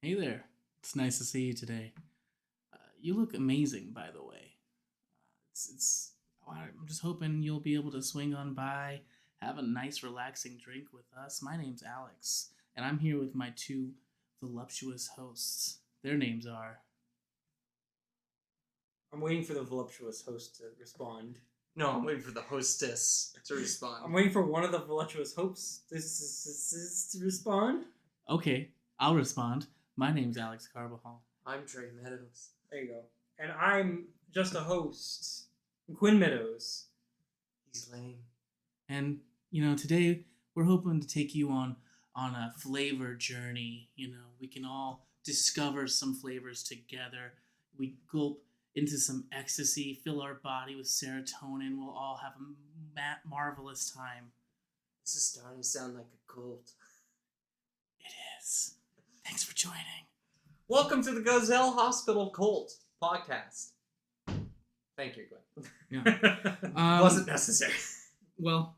Hey there. It's nice to see you today. You look amazing, by the way. I'm just hoping you'll be able to swing on by, have a nice, relaxing drink with us. My name's Alex, and I'm here with my two voluptuous hosts. Their names are... I'm waiting for the voluptuous host to respond. No, I'm waiting for the hostess to respond. I'm waiting for one of the voluptuous hostesses to respond. Okay, I'll respond. My name's Alex Carbajal. I'm Trey Meadows. There you go. And I'm just a host. Quinn Meadows. He's lame. And, today we're hoping to take you on a flavor journey. We can all discover some flavors together. We gulp into some ecstasy, fill our body with serotonin. We'll all have a marvelous time. This is starting to sound like a cult. It is. Thanks for joining. Welcome to the Gazelle Hospital Cult podcast. Thank you, Glenn. Yeah. Wasn't necessary. Well,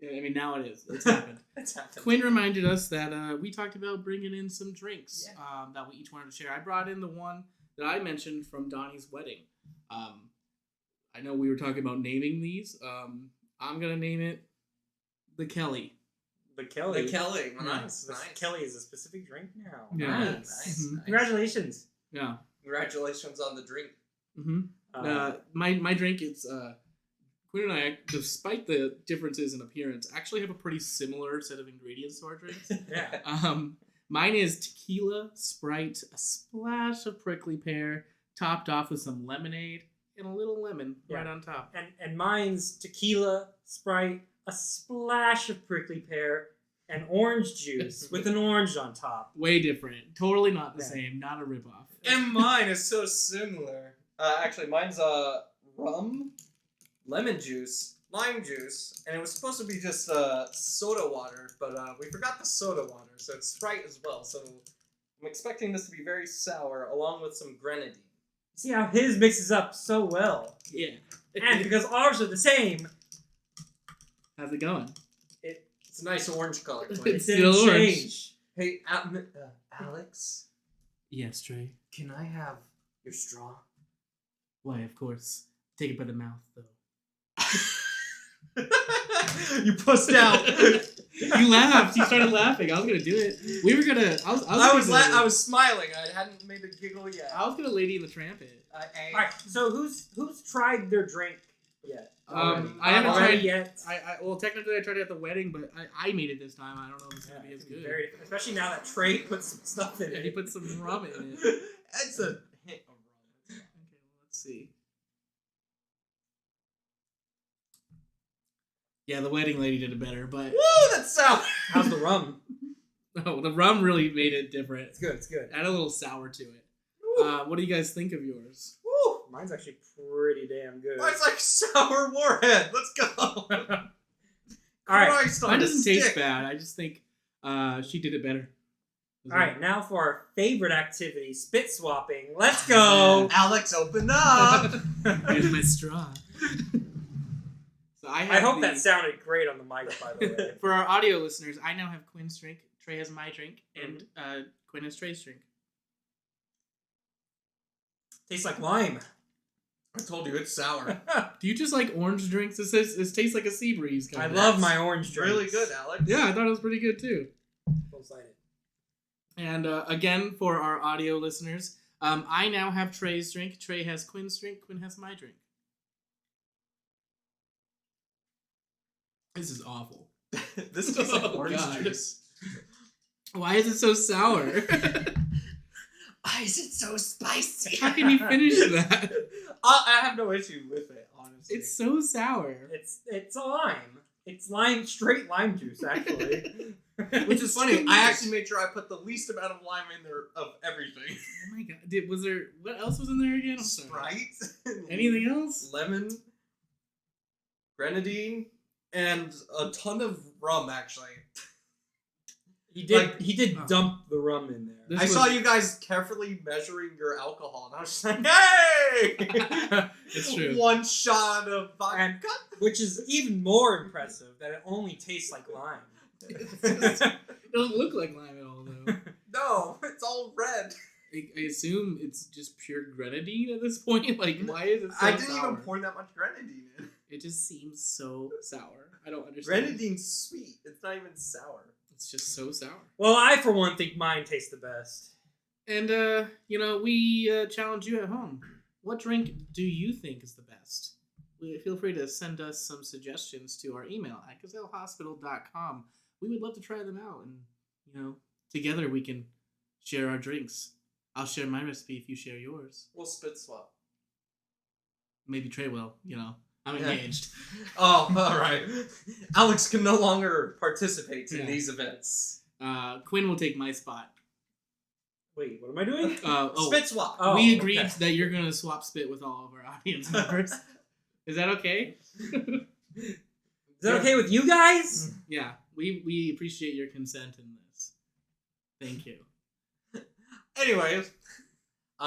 now it is. It's happened. It's happened. Quinn reminded us that we talked about bringing in some drinks that we each wanted to share. I brought in the one that I mentioned from Donnie's wedding. I know we were talking about naming these. I'm going to name it the Kelly. The Kelly. The Kelly. Nice. Nice. Kelly is a specific drink now. Yeah. Nice. Mm-hmm. Nice. Congratulations. Yeah. Congratulations on the drink. Mm-hmm. My drink, it's... Quinn and I, despite the differences in appearance, actually have a pretty similar set of ingredients to our drinks. Yeah. Mine is tequila, Sprite, a splash of prickly pear, topped off with some lemonade, and a little lemon right on top. And mine's tequila, Sprite, a splash of prickly pear, and orange juice with an orange on top. Way different. Totally not the same. Not a ripoff. And mine is so similar. Actually, mine's rum, lemon juice, lime juice, and it was supposed to be just soda water, but we forgot the soda water, so it's Sprite as well. So I'm expecting this to be very sour, along with some grenadine. See how his mixes up so well. Yeah. And because ours are the same, How's it going? It's a nice orange color. it It's didn't still orange. change. Hey, Alex, Yes, Trey. can I have your straw? Why, of course. Take it by the mouth, though. You pussed out. You laughed. You started laughing. I was gonna do it. We were gonna. I was smiling. I hadn't made a giggle yet. I was gonna Lady in the Tramp it. Alright, so who's tried their drink yet? I haven't Already tried yet. Well, technically I tried it at the wedding, but I made it this time. I don't know if it's gonna be as good. Very different, especially now that Trey put some stuff in Yeah, it. he put some rum in it. It's a hint of rum. Okay, let's see. Yeah, the wedding lady did it better, but Woo, that's sour. How's the rum? no, the rum really made it different. It's good. It's good. Add a little sour to it. Woo. What do you guys think of yours? Woo. Mine's actually pretty damn good. Mine's like sour warhead. Let's go. All right. Christ on Mine a doesn't taste stick. bad. I just think she did it better. All right, now for our favorite activity, spit swapping. Let's go. Alex, open up. Here's my straw. So I hope that sounded great on the mic, by the way. For our audio listeners, I now have Quinn's drink, Trey has my drink, and Quinn has Trey's drink. Tastes like lime. I told you it's sour. Do you just like orange drinks? This tastes like a sea breeze. I love my orange drinks. Really good, Alex. Yeah, I thought it was pretty good too. Full-sided. And again, for our audio listeners, I now have Trey's drink. Trey has Quinn's drink. Quinn has my drink. This is awful. This tastes like orange God. juice. Why is it so sour? Why is it so spicy? How can you finish that? I have no issue with it, honestly. It's so sour. It's a lime. It's straight lime juice, actually. Which is funny. I actually made sure I put the least amount of lime in there of everything. Oh my god! What else was in there again? I'm sorry. Sprite. Anything else? Lemon. Grenadine. And a ton of rum, actually. He did. Like, he did dump the rum in there. I saw you guys carefully measuring your alcohol, and I was just like, "Hey!" It's true. One shot of vodka. And, which is even more impressive that it only tastes like lime. It doesn't look like lime at all, though. No, it's all red. I assume it's just pure grenadine at this point. Like, why is it so I didn't sour? even pour that much grenadine in. It just seems so sour. I don't understand. Grenadine's sweet. It's not even sour. It's just so sour. Well, I for one think mine tastes the best. And we challenge you at home. What drink do you think is the best? Feel free to send us some suggestions to our email at gazellehospital.com. We would love to try them out, and together we can share our drinks. I'll share my recipe if you share yours. We'll spit swap. Maybe Trey will. I'm engaged. Oh, all right. Alex can no longer participate in these events. Quinn will take my spot. Wait, what am I doing? Spit swap. Oh, we agreed okay. that you're gonna swap spit with all of our audience members. Is that okay? Is that okay with you guys? Yeah, we appreciate your consent in this. Thank you. Anyways,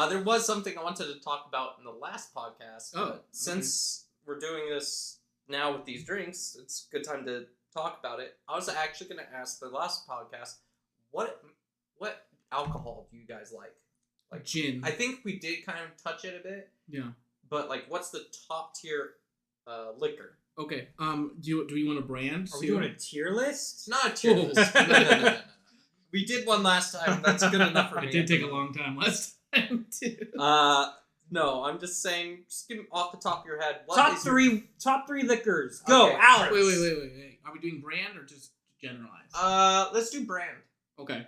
there was something I wanted to talk about in the last podcast. But since we're doing this now with these drinks, it's a good time to talk about it. I was actually going to ask the last podcast, what alcohol do you guys like? Like gin. I think we did kind of touch it a bit. Yeah. But like, what's the top tier liquor? Okay. Do we want a brand? Are we doing a tier list? It's not a tier list. No. We did one last time. That's good enough for me. It did take a long time last time too. No, I'm just saying. Just give me off the top of your head. Top three liquors. Go, Okay. Alex. Wait. Are we doing brand or just generalized? Let's do brand. Okay.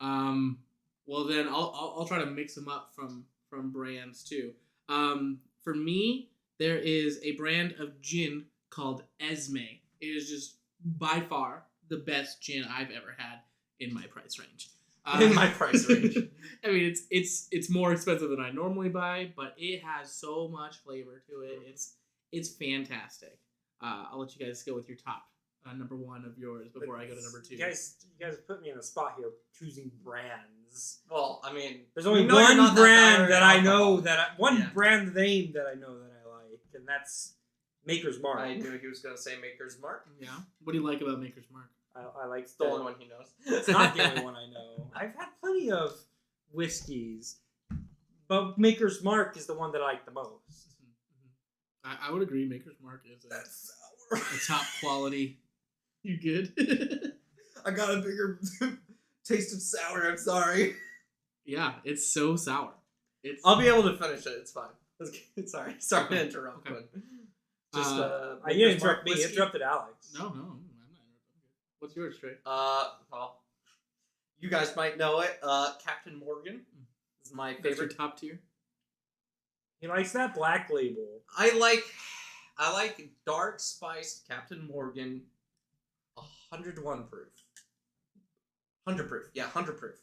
Well then I'll try to mix them up from brands too. For me, there is a brand of gin called Esme. It is just by far the best gin I've ever had in my price range. In my price range. I mean, it's more expensive than I normally buy, but it has so much flavor to it. It's fantastic. I'll let you guys go with your top number one of yours before I go to number two. You guys put me in a spot here choosing brands. Well, I mean, there's only know you're not one that brand bad that at I know alcohol. brand name that I know that I like, and that's Maker's Mark. I knew he was going to say Maker's Mark. Yeah. What do you like about Maker's Mark? I like It's the only one he knows. It's not the only one I know. I've had plenty of whiskeys, but Maker's Mark is the one that I like the most. I would agree. Maker's Mark is That's sour. a top quality. You good? I got a bigger taste of sour. I'm sorry. Yeah, it's so sour. I'll be able to finish it. It's fine. Sorry Okay. to interrupt. Okay. But just You didn't interrupt me. You interrupted Alex. No, I'm not interrupting. What's yours, Trey? Well, you guys might know it. Captain Morgan is my That's your favorite. top tier? He likes that black label. I like dark spiced Captain Morgan, 101 proof. 100 proof. Yeah, 100 proof.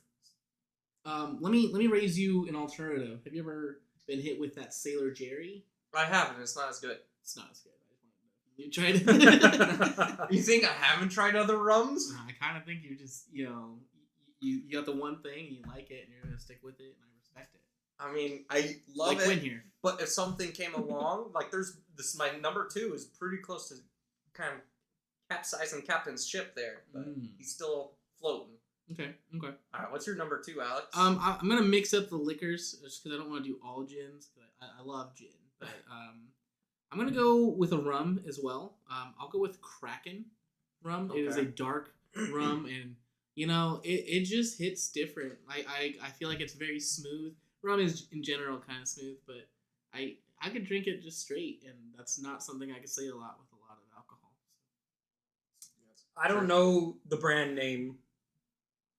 Let me raise you an alternative. Have you ever been hit with that Sailor Jerry? I haven't. It's not as good. It's not as good. I just wanted to know if you tried it. You think I haven't tried other rums? I kind of think you just you got the one thing and you like it and you're gonna stick with it and I respect it. I mean, I love like it. Quinn here. But if something came along, like my number 2 is pretty close to kind of capsizing Captain's ship there, but he's still floating. Okay. All right, what's your number 2, Alex? I'm gonna mix up the liquors just because I don't want to do all gins. Cause I love gin, but I'm gonna go with a rum as well. I'll go with Kraken Rum. Okay. It is a dark rum, and it just hits different. I feel like it's very smooth. Rum is in general kind of smooth, but I could drink it just straight, and that's not something I could say a lot with a lot of alcohol. I don't know the brand name.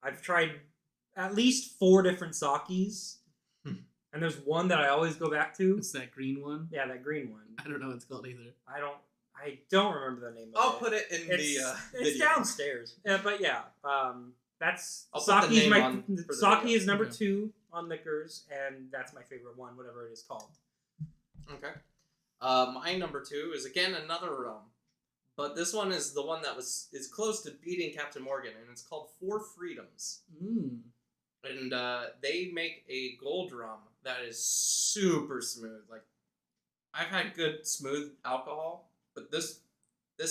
I've tried at least 4 different sakis, and there's one that I always go back to. It's that green one. Yeah, that green one. I don't know what it's called either. I don't remember the name of it. I'll put it in It's video. downstairs. But yeah, that's I'll put the Saki's name on for the Saki video. is number Okay. 2 on liquors, and that's my favorite one, whatever it is called. Okay. My number 2 is again another rum, but this one is the one that is close to beating Captain Morgan, and it's called Four Freedoms. And they make a gold rum that is super smooth. Like, I've had good smooth alcohol, but this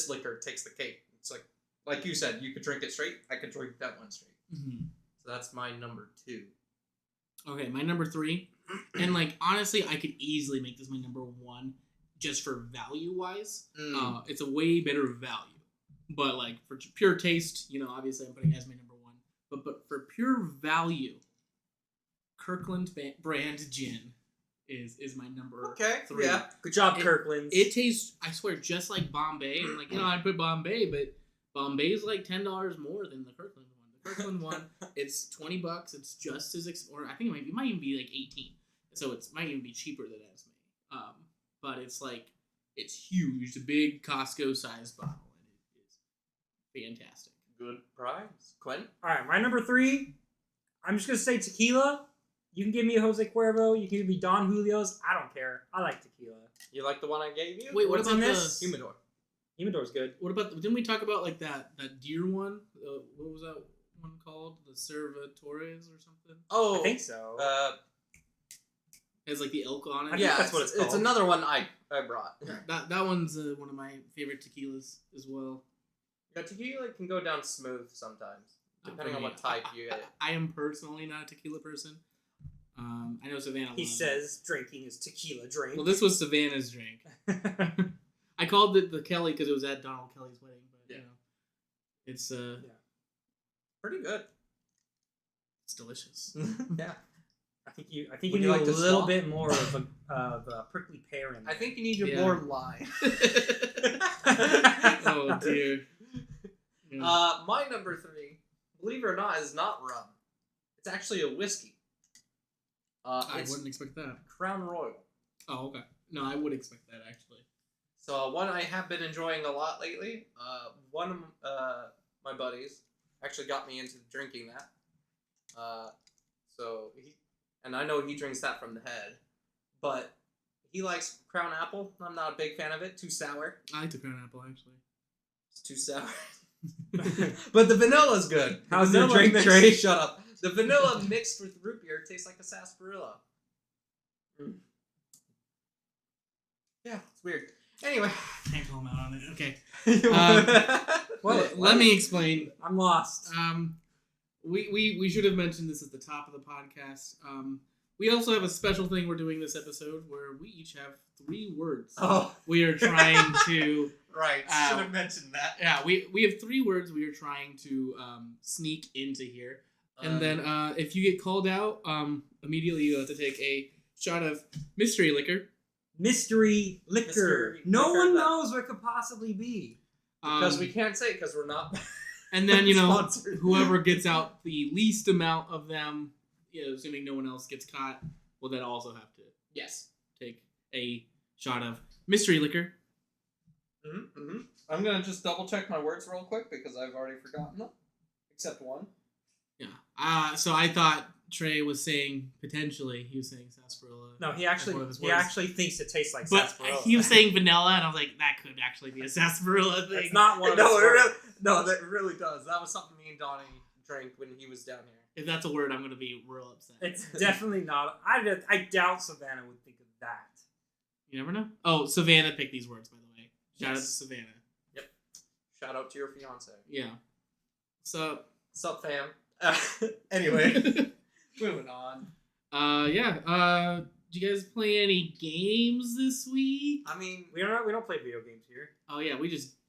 liquor takes the cake. It's like you said, you could drink it straight. I could drink that one straight. Mm-hmm. So that's my number 2. Okay, my number 3, and like honestly, I could easily make this my number 1, just for value wise. It's a way better value, but like for pure taste, obviously I'm putting it as my number 1. But for pure value, Kirkland brand gin is my number 3. Yeah. Good job, Kirkland. It tastes, I swear, just like Bombay. And like, I'd put Bombay, but Bombay's like $10 more than the Kirkland one. The Kirkland one, it's $20. It's just as or I think it might even be like 18. So it might even be cheaper than Esme. But it's like, it's huge, a big Costco sized bottle, and it is fantastic. Good prize. Quinn? All right, my number 3, I'm just going to say tequila. You can give me a Jose Cuervo. You can give me Don Julio's. I don't care. I like tequila. You like the one I gave you? Wait, what What's about in this? Humidor. Humidor's good. What about, didn't we talk about like that deer one? What was that one called? The Cervatores or something? Oh. I think so. It has like the elk on it. I think that's what it's called. It's another one I brought. That one's one of my favorite tequilas as well. Yeah, tequila can go down smooth sometimes, depending on what type you get. I am personally not a tequila person. I know Savannah. He says drinking is tequila drink. Well, this was Savannah's drink. I called it the Kelly because it was at Donald Kelly's wedding, but it's pretty good. It's delicious. Yeah. I think you Would need you like a to little swap? bit more of a prickly pear in there. I think you need Yeah. more lime. Oh dear. Yeah. My number 3, believe it or not, is not rum. It's actually a whiskey. I It's wouldn't expect that. Crown Royal. Oh, okay. No, I would expect that actually. So one I have been enjoying a lot lately. One of my buddies actually got me into drinking that. And I know he drinks that from the head, but he likes Crown Apple. I'm not a big fan of it. Too sour. I like the Crown Apple actually. It's too sour. But the vanilla's good. How's the the vanilla drink, mixed, Trey? Shut up. The vanilla mixed with root beer tastes like a sarsaparilla. Yeah, it's weird. Anyway. Can't call him out on it. Okay. What? Let me explain. I'm lost. We should have mentioned this at the top of the podcast. We also have a special thing we're doing this episode where we each have 3 words. Oh, We are trying to right. Should have mentioned that. yeah, we have 3 words we are trying to sneak into here. And then if you get called out, immediately you have to take a shot of mystery liquor. Mystery liquor. Mystery No liquor one that- knows what it could possibly be. Because we can't say because we're not. And then, sponsored. whoever gets out the least amount of them, assuming no one else gets caught, will then also have to Yes. take a shot of mystery liquor. Mm-hmm. I'm gonna just double check my words real quick because I've already forgotten them, except one. Yeah. So I thought Trey was saying potentially he was saying sarsaparilla. No, he as one of actually his he words. actually thinks it tastes like But sarsaparilla. he was saying vanilla, and I was like, that could actually be a sarsaparilla thing. It's not one of his No, words. that really does. That was something me and Donnie drank when he was down here. If that's a word, I'm going to be real upset. It's definitely not. I doubt Savannah would think of that. You never know. Oh, Savannah picked these words, by the way. Shout out to Yes. Savannah. Shout out to your fiance. Yeah. So, Sup, fam? Anyway, moving on. yeah. Do you guys play any games this week? I mean, We don't play video games here. Oh yeah,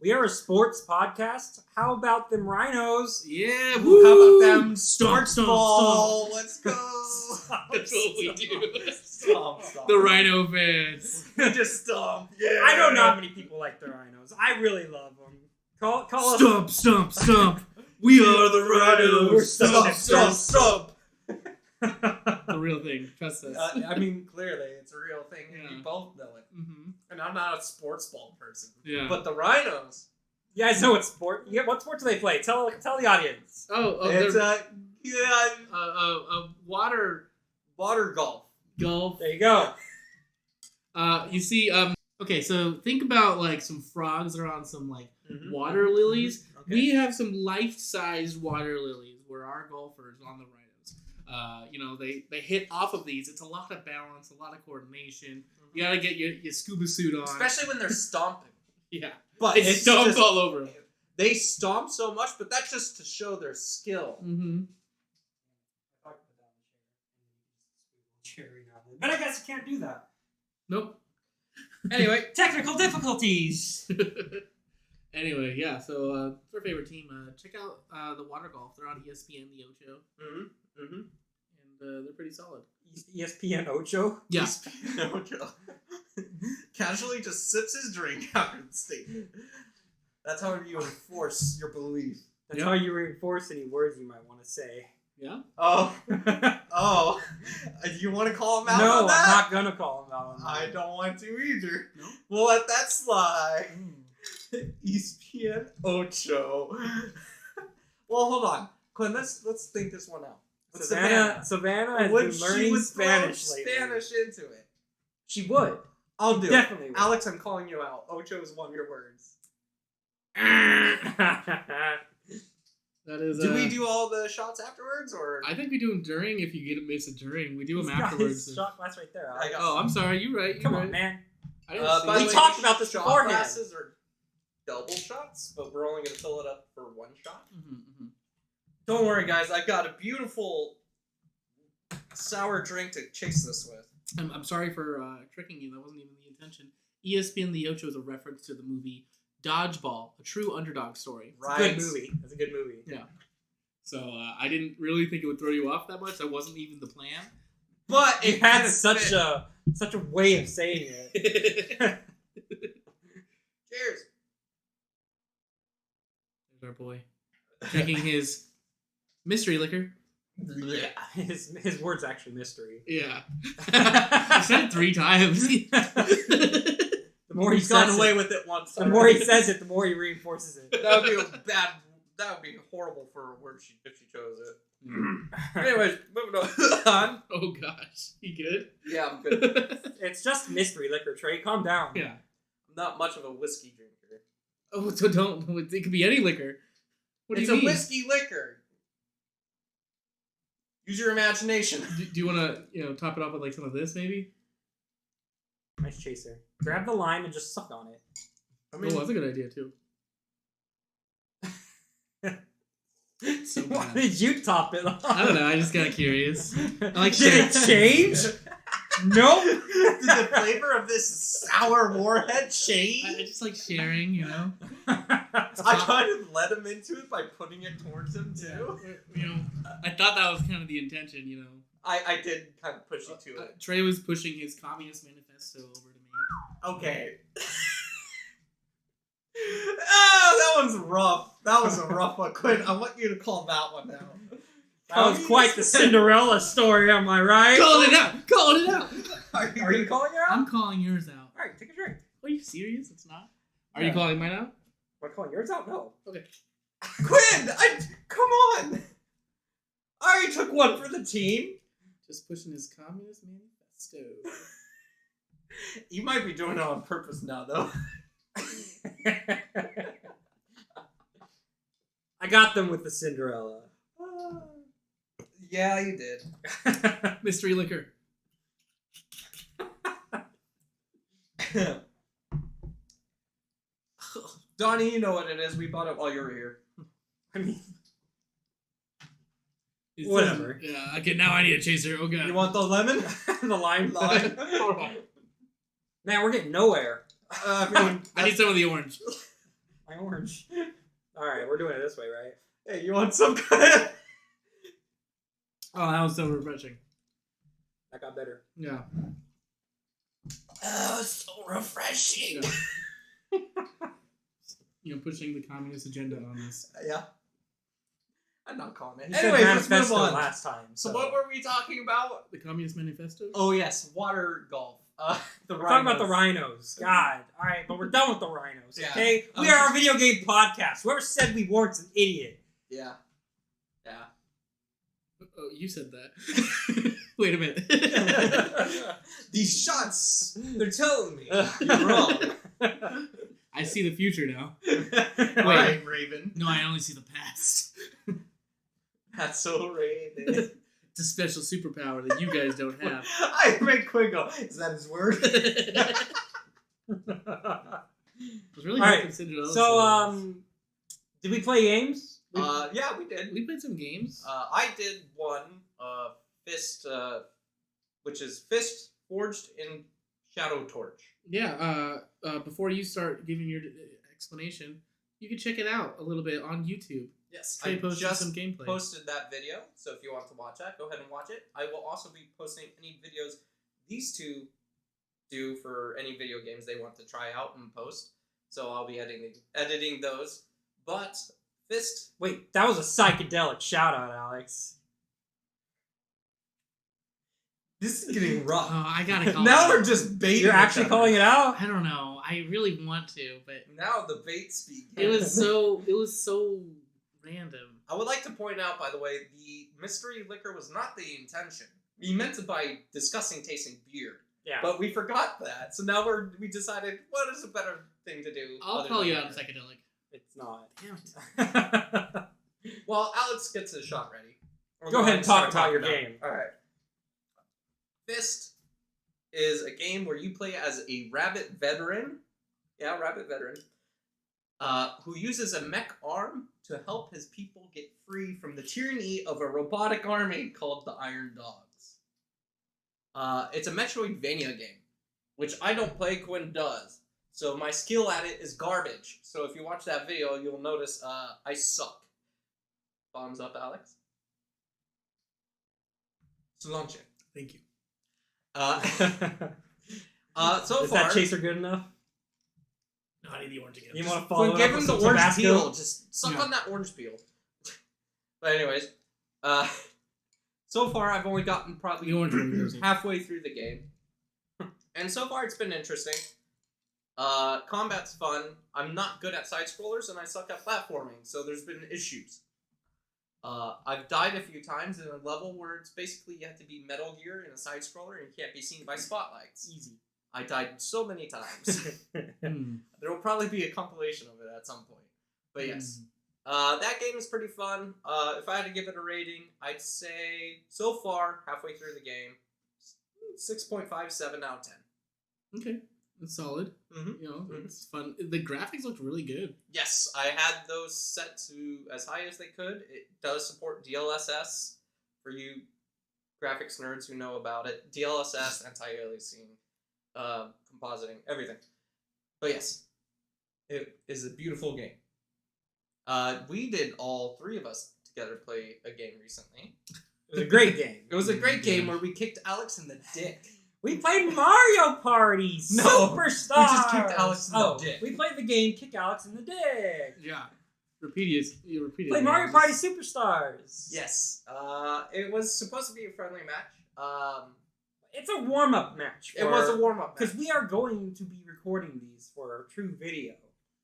We are a sports podcast. How about them rhinos? yeah. how Woo! about them Stomp, sports stomp, ball? Let's go. That's what we do. Stomp, stomp. The Rhino fans. Just stomp. Yeah. I don't know how many people like the rhinos. I really love them. Call us. Stomp, stomp, stomp. We are the Rhinos. Stomp, stomp, stomp. The real thing. Trust us. I mean, clearly, it's a real thing, and Yeah. we both know it. Mm-hmm. And I'm not a sports ball person. Yeah. But the Rhinos, You guys know what sport? Yeah, what sport do they play? Tell the audience. it's they're water water golf. golf. There you go. You see, okay, so think about like some frogs that are on some like Mhm. water lilies. Okay. We have some life-sized water lilies where our golfers on the Rhinos. They hit off of these. It's a lot of balance, a lot of coordination. You gotta get your scuba suit on. Especially when they're stomping. Yeah. But They it's stomp just- all over them. They stomp so much, but that's just to show their skill. Mm-hmm. But I guess you can't do that. Nope. Anyway, Technical difficulties. Anyway, yeah. So it's our favorite team. Check out the water golf. They're on ESPN, the Ocho, and they're pretty solid. ESPN Ocho? Yeah. Ocho. Casually just sips his drink after the statement. That's how you enforce your belief. That's how you reinforce any words you might want to say. Yeah. Oh. Oh. You want to call him out No, on that? I'm not gonna call him out on that. I don't want to either. No? We'll let that slide. ESPN Ocho. Well, hold on. Quinn, let's think this one out. What's Savannah has been learning Spanish lately. Spanish into it. She would. I'll do Definitely it. would. Alex, I'm calling you out. Ocho is one of your words. That is. Do we do all the shots afterwards, or? I think we do them during. If you get a miss it during, we do them He's got afterwards. his shot glass right there. I got- Oh, I'm sorry. You're right. Come you're on, right. man. I didn't see By that. the We way, talked these about this shot beforehand. glasses are double shots, but we're only going to fill it up for one shot. Mm-hmm. Don't worry, guys. I got a beautiful sour drink to chase this with. I'm sorry for tricking you. That wasn't even the intention. ESPN The Ocho is a reference to the movie Dodgeball, a true underdog story. It's a good movie. That's a good movie. Yeah. So I didn't really think it would throw you off that much. That wasn't even the plan. But It had such a way of saying it. Cheers. There's our boy drinking his mystery liquor. His word's actually mystery. Yeah. I said it 3 times. The more he He's gone says away it, with it once. the more he says it, the more he reinforces it. That would be a bad. That would be horrible for a word if she chose it. Anyways, moving on. Oh gosh, you good? Yeah, I'm good. It's just mystery liquor, Trey. Calm down. Yeah. I'm not much of a whiskey drinker. Oh, so don't. It could be any liquor. What do It's you a mean? whiskey liquor. Use your imagination. Do you want to, top it off with like some of this, maybe? Nice chaser. Grab the lime and just suck on it. I Oh, that's a good idea too. So Why bad. did you top it off? I don't know. I just got curious. like Did it change? Nope. Did the flavor of this sour warhead change? I just like sharing, I kind of led him into it by putting it towards him too. I thought that was kind of the intention, I did kind of push you to it. Trey was pushing his Communist Manifesto over to me. Okay. That one's rough. That was a rough one. Quinn, I want you to call that one out. That was quite the Cinderella story, am I right? Calling it out! Calling it out! Are you calling it out? I'm calling yours out. Alright, take a drink. Are you serious? It's not? Are you Yeah. calling mine out? Am I calling yours out? No. Okay. Quinn, come on. I already took one for the team. Just pushing his Communist Manifesto. You might be doing it on purpose now, though. I got them with the Cinderella. Yeah, you did. Mystery liquor. Donnie, you know what it is. We bought it while you were here. I mean, Is Whatever. this- yeah, okay, now I need a chaser. Oh god. You want the lemon? the lime. Lime. Man, we're getting nowhere. I need some of the orange. My orange. Alright, we're doing it this way, right? Hey, you want some? Quinn? Oh, that was so refreshing. That got better. Yeah. Oh, so refreshing. Pushing the communist agenda on us. Yeah. I'm not calling it. You said Anyway, let's move manifesto on. last time. So what were we talking about? The Communist Manifesto? Oh yes, water golf. The We're talking about the rhinos. God. Alright, but we're done with the rhinos, Yeah. okay? We are a video game podcast. Whoever said we weren't's an idiot. Yeah. Yeah. Oh, you said that. Wait a minute. These shots, they're telling me you're wrong. I see the future now. Alright, Raven. No, I only see the past. That's so Raven. It's a special superpower that you guys don't have. I made Quinn go, is that his word? I was really Alright, hoping Cinderella. So, did we play games? Yeah, we did. we played some games. I did one, fist, which is Fist Forged in Shadow Torch. Yeah. Before you start giving your explanation, you can check it out a little bit on YouTube. Yes, Trey I posted just some gameplay. posted that video, so if you want to watch that, go ahead and watch it. I will also be posting any videos these two do for any video games they want to try out and post. So I'll be editing those. But Fist... Wait, that was a psychedelic shout-out, Alex. This is getting rough. Oh, I gotta call Now it we're out. just baiting. You're actually calling it out? I don't know. I really want to, but Now the bait speak. it was so random. I would like to point out, by the way, the mystery liquor was not the intention. We meant it by discussing tasting beer. Yeah. But we forgot that. So now we decided, what is a better thing to do? I'll other call than you out on beer? psychedelic. It's not. Damn it. Well, Alex gets his shot ready. We'll Go ahead and talk start about your talking game. now. Alright. Fist is a game where you play as a rabbit veteran. Yeah, rabbit veteran. Who uses a mech arm to help his people get free from the tyranny of a robotic army called the Iron Dogs. It's a Metroidvania game, which I don't play, Quinn does. So my skill at it is garbage. So if you watch that video, you'll notice I suck. Thumbs up, Alex. Cilantro. Thank you. So Is far, that chaser good enough? No, I need the orange again. You want to follow Quinn, it give up him with the some orange Tabasco? peel. Just suck Yeah. on that orange peel. But anyways, so far I've only gotten probably The orange one goes in. halfway through the game, and so far it's been interesting. Combat's fun. I'm not good at side scrollers, and I suck at platforming, so there's been issues. I've died a few times in a level where it's basically you have to be Metal Gear in a side scroller and you can't be seen by spotlights. Easy. I died so many times. Hmm. There will probably be a compilation of it at some point. But yes. That game is pretty fun. If I had to give it a rating, I'd say, so far, halfway through the game, 6.57 out of 10. Okay, that's solid. Mm-hmm. You know, it's fun. The graphics looked really good. Yes, I had those set to as high as they could. It does support DLSS, for you graphics nerds who know about it. DLSS, anti-aliasing, compositing, everything. But yes, it is a beautiful game. We did, all three of us together, play a game recently. It was a great game. It was a great game where we kicked Alex in the dick. We played Mario Party No, Superstars. we just kicked Alex in the dick. We played the game Kick Alex in the Dick. Yeah. You repeated. Play Mario Party Superstars. Yes. It was supposed to be a friendly match. It's a warm-up match. It was a warm-up match. Because we are going to be recording these for true video.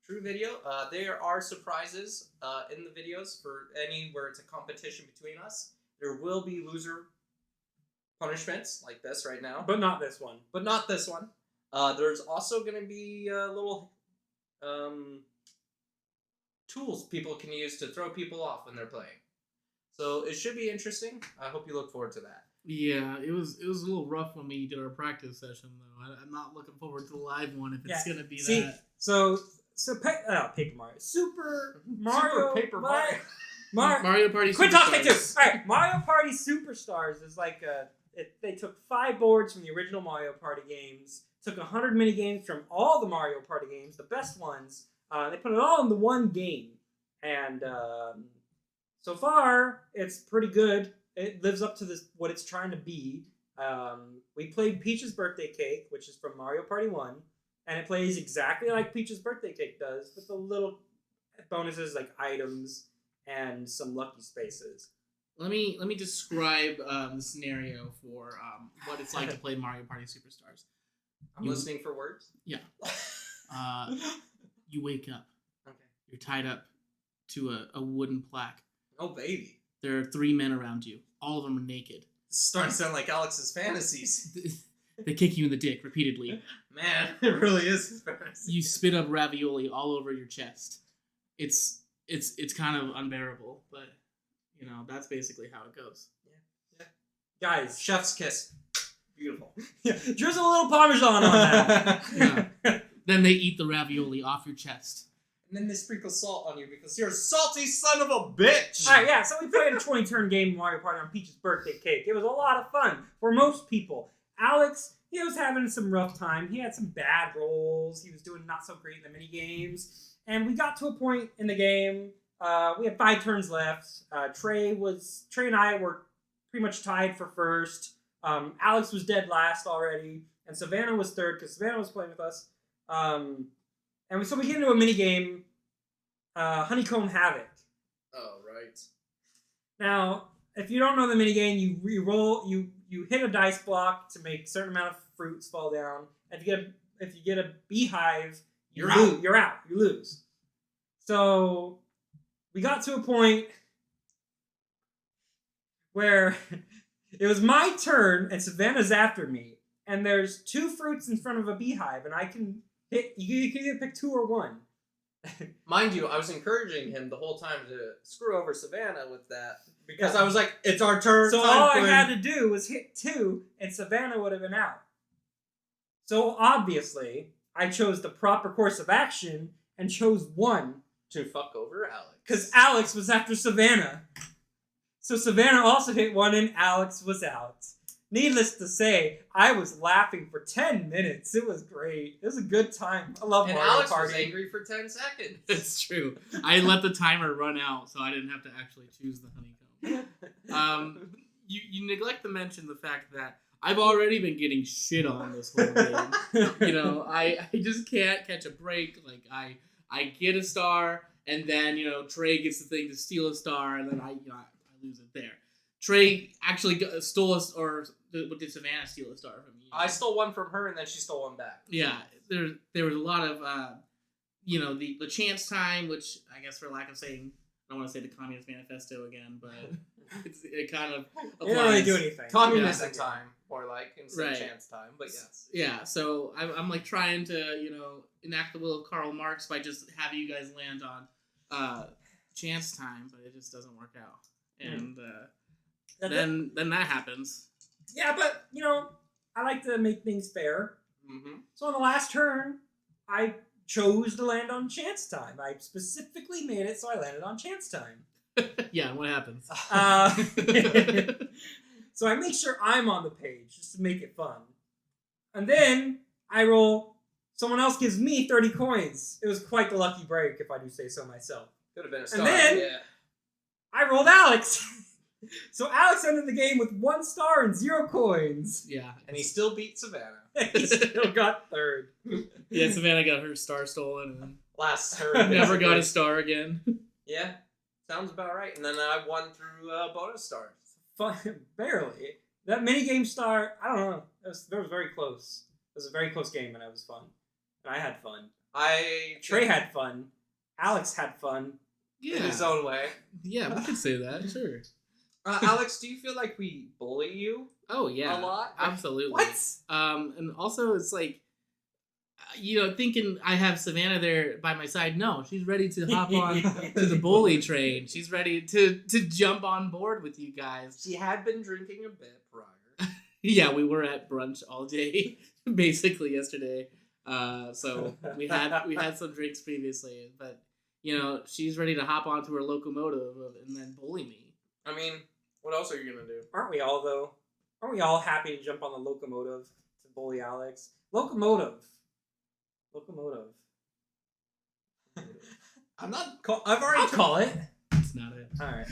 True video. There are surprises in the videos for any where it's a competition between us. There will be loser punishments like this right now, But not this one. but not this one. There's also going to be little tools people can use to throw people off when they're playing. So it should be interesting. I hope you look forward to that. Yeah, it was a little rough when we did our practice session though. I'm not looking forward to the live one if it's gonna be See, that. So Paper Mario. Super Mario. Paper Mario. Mario Party. Quit talking too. Superstars. All right, Mario Party Superstars is like they took 5 boards from the original Mario Party games, took 100 mini games from all the Mario Party games, the best ones. They put it all into one game, and so far it's pretty good. It lives up to what it's trying to be. We played Peach's Birthday Cake, which is from Mario Party 1, and it plays exactly like Peach's Birthday Cake does, with the little bonuses like items and some lucky spaces. Let me describe the scenario for what it's like to play Mario Party Superstars. I'm listening for words. Yeah. You wake up. Okay. You're tied up to a wooden plaque. Oh, baby. There are 3 men around you. All of them are naked. It's starting to sound like Alex's fantasies. They kick you in the dick repeatedly. Man, it really is his fantasy. You spit up ravioli all over your chest. It's kind of unbearable, but you know that's basically how it goes. Guys, Chef's kiss. Beautiful. drizzle a little Parmesan on that. Yeah. Then they eat the ravioli off your chest. and then they sprinkle salt on you because you're a salty son of a bitch. Alright, yeah, so we played a 20-turn game of Mario Party on Peach's birthday cake. It was a lot of fun for most people. Alex, he was having some rough time. He had some bad rolls. He was doing not so great in the mini games. And we got to a point in the game. We had 5 turns left. Trey and I were pretty much tied for first. Alex was dead last already. And Savannah was third because Savannah was playing with us. So we get into a mini game, Honeycomb Havoc. Oh, right. Now, if you don't know the mini game, you hit a dice block to make a certain amount of fruits fall down. If you get a beehive, you're out. You lose. So we got to a point where it was my turn and Savannah's after me, and there's 2 fruits in front of a beehive, and I can hit. You can either pick 2 or 1. Mind you, I was encouraging him the whole time to screw over Savannah with that because I was like, "It's our turn." So all I had to do was hit 2, and Savannah would have been out. So obviously, I chose the proper course of action and chose 1 to fuck over Alex because Alex was after Savannah. So Savannah also hit 1, and Alex was out. Needless to say, I was laughing for 10 minutes. It was great. It was a good time. I love Mario Alex Party. was angry for 10 seconds. It's true. I let the timer run out, so I didn't have to actually choose the honeycomb. You neglect to mention the fact that I've already been getting shit on this whole game. You know, I just can't catch a break. Like, I get a star, and then, Trey gets the thing to steal a star, and then I lose it there. Trey actually stole us, or did Savannah steal a star from you? I stole one from her, and then she stole one back. Yeah, there was a lot of, the chance time, which I guess for lack of saying, I don't want to say the Communist Manifesto again, but it kind of applies. You don't really do anything. Communism time, more like, instead of Right. chance time, but yes. Yeah, so I'm like trying to, enact the will of Karl Marx by just having you guys land on chance time, but it just doesn't work out. And then that happens. Yeah, but, I like to make things fair. Mm-hmm. So on the last turn, I chose to land on chance time. I specifically made it so I landed on chance time. Yeah, what happens? So I make sure I'm on the page just to make it fun. And then I roll. Someone else gives me 30 coins. It was quite the lucky break, if I do say so myself. Could have been a star. And then yeah. I rolled Alex. So Alex ended the game with 1 star and 0 coins. Yeah. And he still beat Savannah. He still got 3rd. Yeah, Savannah got her star stolen and Last turn. never got a star again. Yeah, sounds about right. And then I won through bonus stars. Fun, barely. That minigame star, I don't know. That was very close. It was a very close game, and it was fun. And I had fun. Trey had fun. Alex had fun. Yeah. In his own way. Yeah, we could say that, sure. Alex, do you feel like we bully you? Oh, yeah. A lot? Absolutely. What? And also, it's like, thinking I have Savannah there by my side. No, she's ready to hop on to the bully train. She's ready to jump on board with you guys. She had been drinking a bit prior. Yeah, we were at brunch all day, basically yesterday. So we had some drinks previously, but she's ready to hop onto her locomotive and then bully me. I mean, what else are you gonna do? Aren't we all, though? Aren't we all happy to jump on the locomotive to bully Alex? Locomotive. I'm not. I've already. I'll call it. That's not it. All right.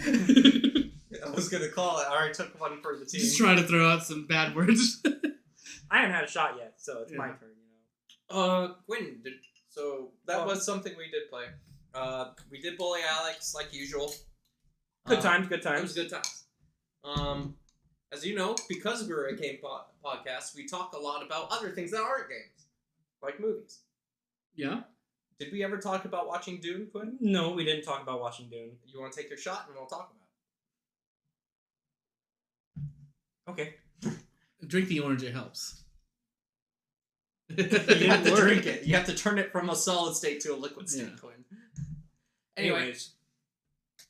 I was gonna call it. I already took one for the team. Just trying to throw out some bad words. I haven't had a shot yet, so it's my turn. Quinn. So that was something we did play. We did bully Alex like usual. Good times. It was good times. As you know, because we're a game podcast, we talk a lot about other things that aren't games, like movies. Yeah. Did we ever talk about watching Dune, Quinn? No, we didn't talk about watching Dune. You want to take your shot and we'll talk about Okay. Drink the orange, it helps. it. You have to drink it. You have to turn it from a solid state to a liquid state, Yeah. Quinn. Anyways,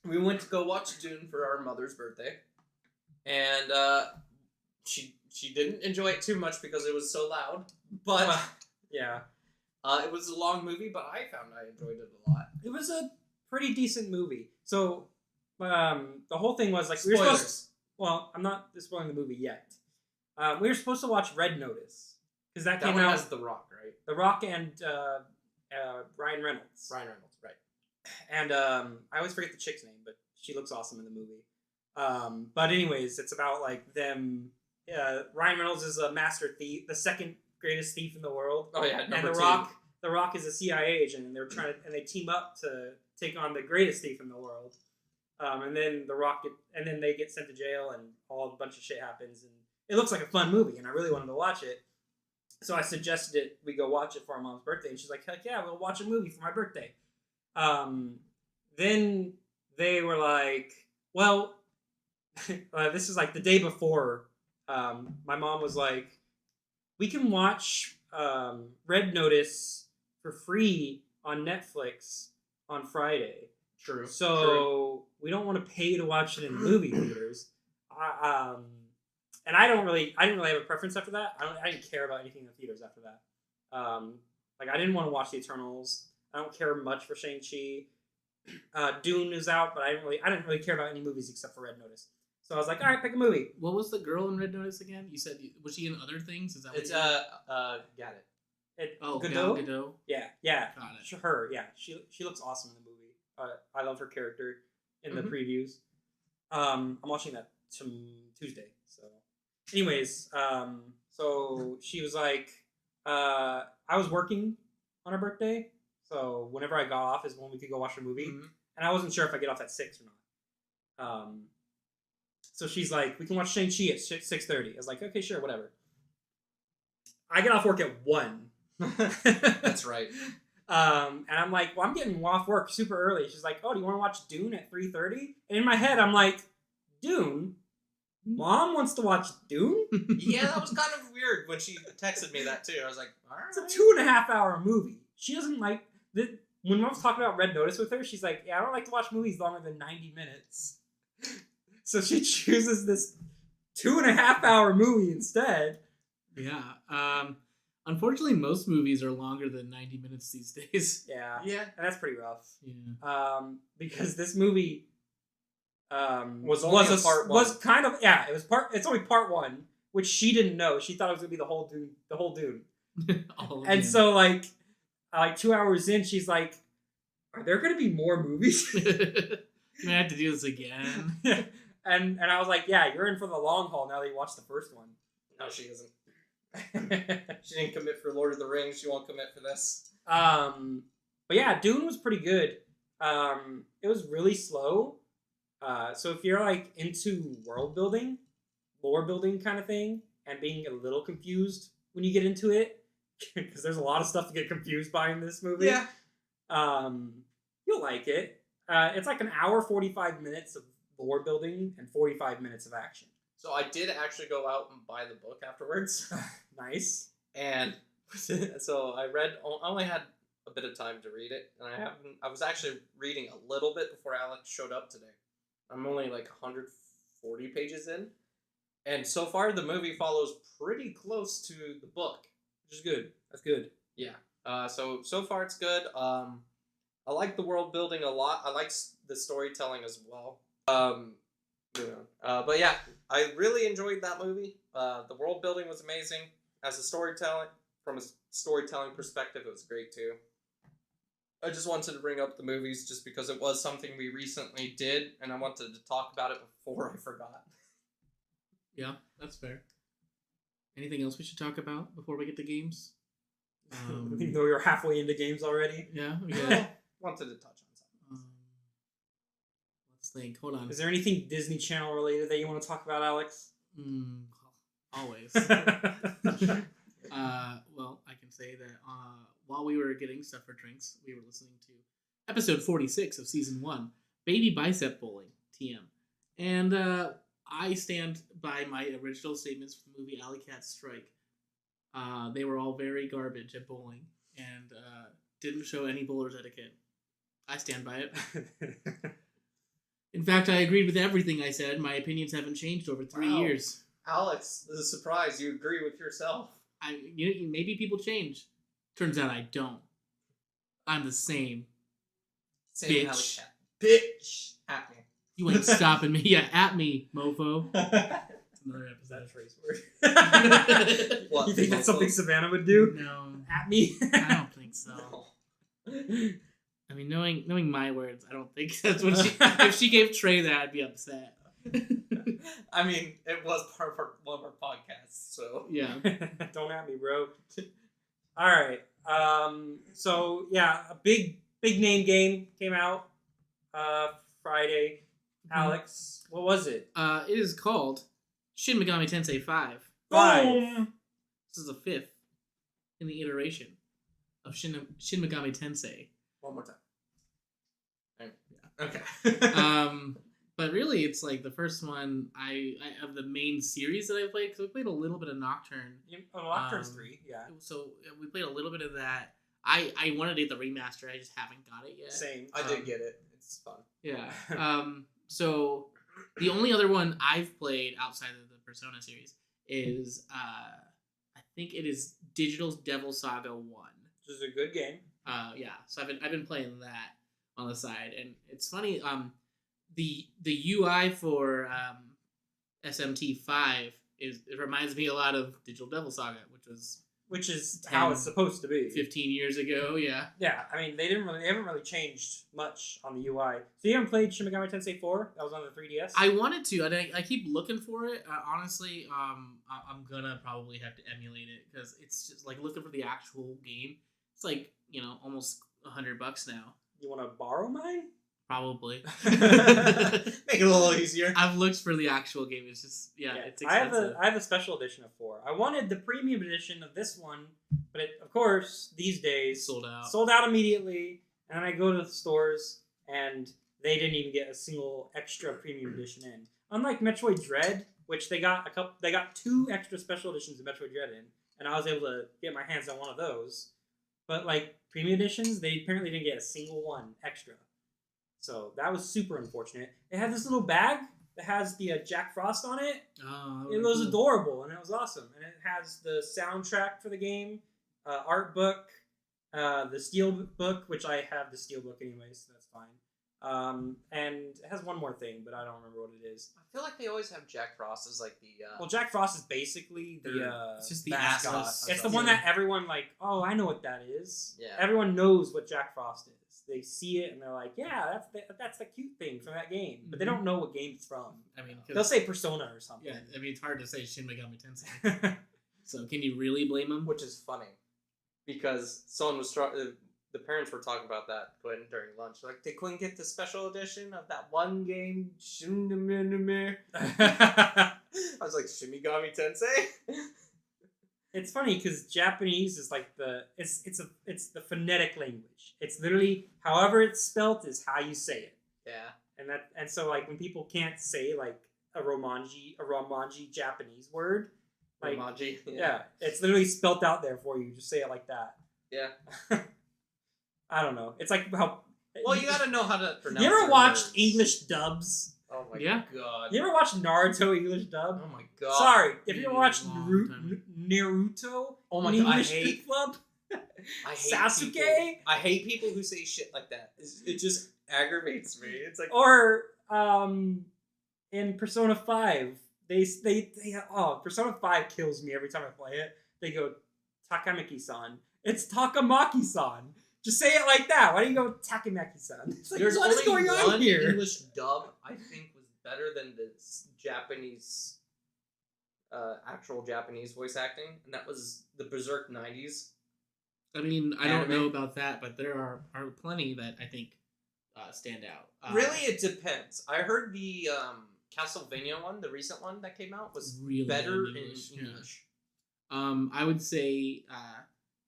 we went to go watch Dune for our mother's birthday. And she didn't enjoy it too much because it was so loud. But yeah. It was a long movie, but I found I enjoyed it a lot. It was a pretty decent movie. So, the whole thing was like we were Spoilers. supposed. Well, I'm not spoiling the movie yet. We were supposed to watch Red Notice because that That came one out. has The Rock, right? The Rock and Ryan Reynolds. Ryan Reynolds, right. And I always forget the chick's name, but she looks awesome in the movie. But anyways, it's about like them. Ryan Reynolds is a master thief, the second greatest thief in the world. Oh yeah, And number the two. Rock is a CIA agent, and they're trying to, and they team up to take on the greatest thief in the world. And then they get sent to jail, and a bunch of shit happens, and it looks like a fun movie, and I really wanted to watch it. So I suggested we go watch it for our mom's birthday, and she's like, "Heck yeah, we'll watch a movie for my birthday." Then they were like, "Well, this is like the day before." My mom was like, "We can watch Red Notice for free on Netflix on Friday." True. So we don't want to pay to watch it in movie theaters. And I didn't really have a preference after that. I didn't care about anything in the theaters after that. Like I didn't want to watch The Eternals. I don't care much for Shang-Chi. Dune is out, but I didn't really care about any movies except for Red Notice. So I was like, all right, pick a movie. What was the girl in Red Notice again? You said was she in other things? Is that It's what got it. Oh, Godot? Gal Gadot. Yeah. Got it. Her, yeah. She looks awesome in the movie. I love her character in the previews. I'm watching that Tuesday. So, anyways, so she was like, I was working on her birthday, so whenever I got off is when we could go watch a movie, and I wasn't sure if I get off at 6 or not. So she's like, we can watch Shang-Chi at 6:30. I was like, okay, sure, whatever. I get off work at 1. That's right. And I'm like, well, I'm getting off work super early. She's like, oh, do you want to watch Dune at 3:30? And in my head, I'm like, Dune? Mom wants to watch Dune? Yeah, that was kind of weird when she texted me that too. I was like, all right. It's a 2.5 hour movie. She doesn't like when I was talking about Red Notice with her, she's like, yeah, I don't like to watch movies longer than 90 minutes. So she chooses this 2.5 hour movie instead. Yeah. Unfortunately, most movies are longer than 90 minutes these days. Yeah. Yeah. And that's pretty rough. Yeah. Because this movie was only part one. Was kind of it's only part 1, which she didn't know. She thought it was gonna be the whole Dune. And so like 2 hours in, she's like, are there gonna be more movies? I have to do this again. and I was like, yeah, you're in for the long haul now that you watched the first one. No, she isn't. She didn't commit for Lord of the Rings. She won't commit for this. But yeah, Dune was pretty good. It was really slow. So if you're like into world building, lore building kind of thing, and being a little confused when you get into it, because there's a lot of stuff to get confused by in this movie. Yeah. You'll like it. It's like an hour 45 minutes of lore building and 45 minutes of action. So I did actually go out and buy the book afterwards. Nice. And so I only had a bit of time to read it, and I was actually reading a little bit before Alex showed up today. I'm only like 140 pages in, and so far the movie follows pretty close to the book, which is good. That's good. Yeah. So far it's good. I like the world building a lot. I like the storytelling as well. But yeah, I really enjoyed that movie. The world building was amazing. As a from a storytelling perspective, it was great too. I just wanted to bring up the movies just because it was something we recently did, and I wanted to talk about it before I forgot. Yeah, that's fair. Anything else we should talk about before we get to games? Even though you're halfway into games already. Yeah. Wanted to touch on something. Let's think. Hold on. Is there anything Disney Channel related that you want to talk about, Alex? Always. Well, I can say that while we were getting stuff for drinks, we were listening to episode 46 of season 1, Baby Bicep Bowling, TM. And I stand by my original statements for the movie Alley Cat Strike. They were all very garbage at bowling and didn't show any bowler's etiquette. I stand by it. In fact, I agreed with everything I said. My opinions haven't changed over 3 years. Alex, this is a surprise. You agree with yourself. Maybe people change. Turns out I don't. I'm the same. Same Bitch. alley cat. Bitch. At me. You ain't stopping me. Yeah, at me, mofo. Another Is that episode. Trey's word? What, You think that's something mofo? Savannah would do? No, At me? I don't think so. No. I mean, knowing my words, I don't think that's what she. If she gave Trey that, I'd be upset. I mean, it was part of one of our podcasts, so. Yeah. Don't at me, bro. All right. So yeah, a big name game came out Friday. Alex, what was it? It is called Shin Megami Tensei 5. Five. This is the 5th in the iteration of Shin Megami Tensei. One more time. Okay. But really, it's like the first one I of the main series that I played, because we played a little bit of Nocturne. Nocturne's 3, yeah. So we played a little bit of that. I wanted to get the remaster. I just haven't got it yet. Same. I did get it. It's fun. Yeah. So the only other one I've played outside of the Persona series is I think it is Digital's Devil Saga 1. Which is a good game. Yeah. So I've been playing that on the side, and it's funny. The UI for SMT5 it reminds me a lot of Digital Devil Saga, Which is how it's supposed to be. 15 years ago. Yeah. Yeah, I mean they haven't really changed much on the UI. So you haven't played Shin Megami Tensei 4? That was on the 3DS. I wanted to, and I keep looking for it. Honestly, I'm gonna probably have to emulate it because it's just like looking for the actual game. It's like almost $100 now. You want to borrow mine? Probably. Make it a little easier. I've looked for the actual game. It's just it's expensive. I have a special edition of 4. I wanted the premium edition of this one, but of course these days Sold out. Sold out immediately. And then I go to the stores and they didn't even get a single extra premium edition in. Unlike Metroid Dread, which they got 2 extra special editions of Metroid Dread in, and I was able to get my hands on one of those. But like premium editions, they apparently didn't get a single one extra. So that was super unfortunate. It had this little bag that has the Jack Frost on it. Oh, It was adorable and it was awesome. And it has the soundtrack for the game, art book, the steel book, which I have the steel book anyway, so that's fine. And it has one more thing, but I don't remember what it is. I feel like they always have Jack Frost as like the. Well, Jack Frost is basically the it's just the mascot. Atlas. It's the one that everyone like. Oh, I know what that is. Yeah. Everyone knows what Jack Frost is. They see it and they're like, yeah, that's the cute thing from that game, but they don't know what game it's from. I mean, They'll say Persona or something. yeah. I mean, it's hard to say Shin Megami Tensei. So can you really blame them? Which is funny, because someone was the parents were talking about that during lunch. Like they couldn't get the special edition of that one game. I was like, Shimigami Tensei. It's funny because Japanese is like it's the phonetic language. It's literally however it's spelt is how you say it. Yeah. And so like when people can't say like a Romanji Japanese word, like Romanji. yeah, it's literally spelt out there for you. Just say it like that. Yeah. I don't know. It's like how. Well, you gotta know how to pronounce. You ever your watched words. English dubs? Oh my Yeah. god. You ever watched Naruto English dub? Oh my god. Sorry, if you Yeah, ever watched long time. Naruto, Oh my in god, I English hate dub, I hate Sasuke? People. I hate people who say shit like that. It just aggravates me. It's like or in Persona 5, they Persona 5 kills me every time I play it. They go Takamaki-san. It's Takamaki-san. Just say it like that. Why do you go Takamaki-san? It's like, there's what is only going on one here? English dub I think was better than the Japanese actual Japanese voice acting, and that was the Berserk 90s. I mean, I don't Anime? know about that, but there are plenty that I think stand out. Really, it depends. I heard the Castlevania one, the recent one that came out, was really better good in English. English. Yeah. I would say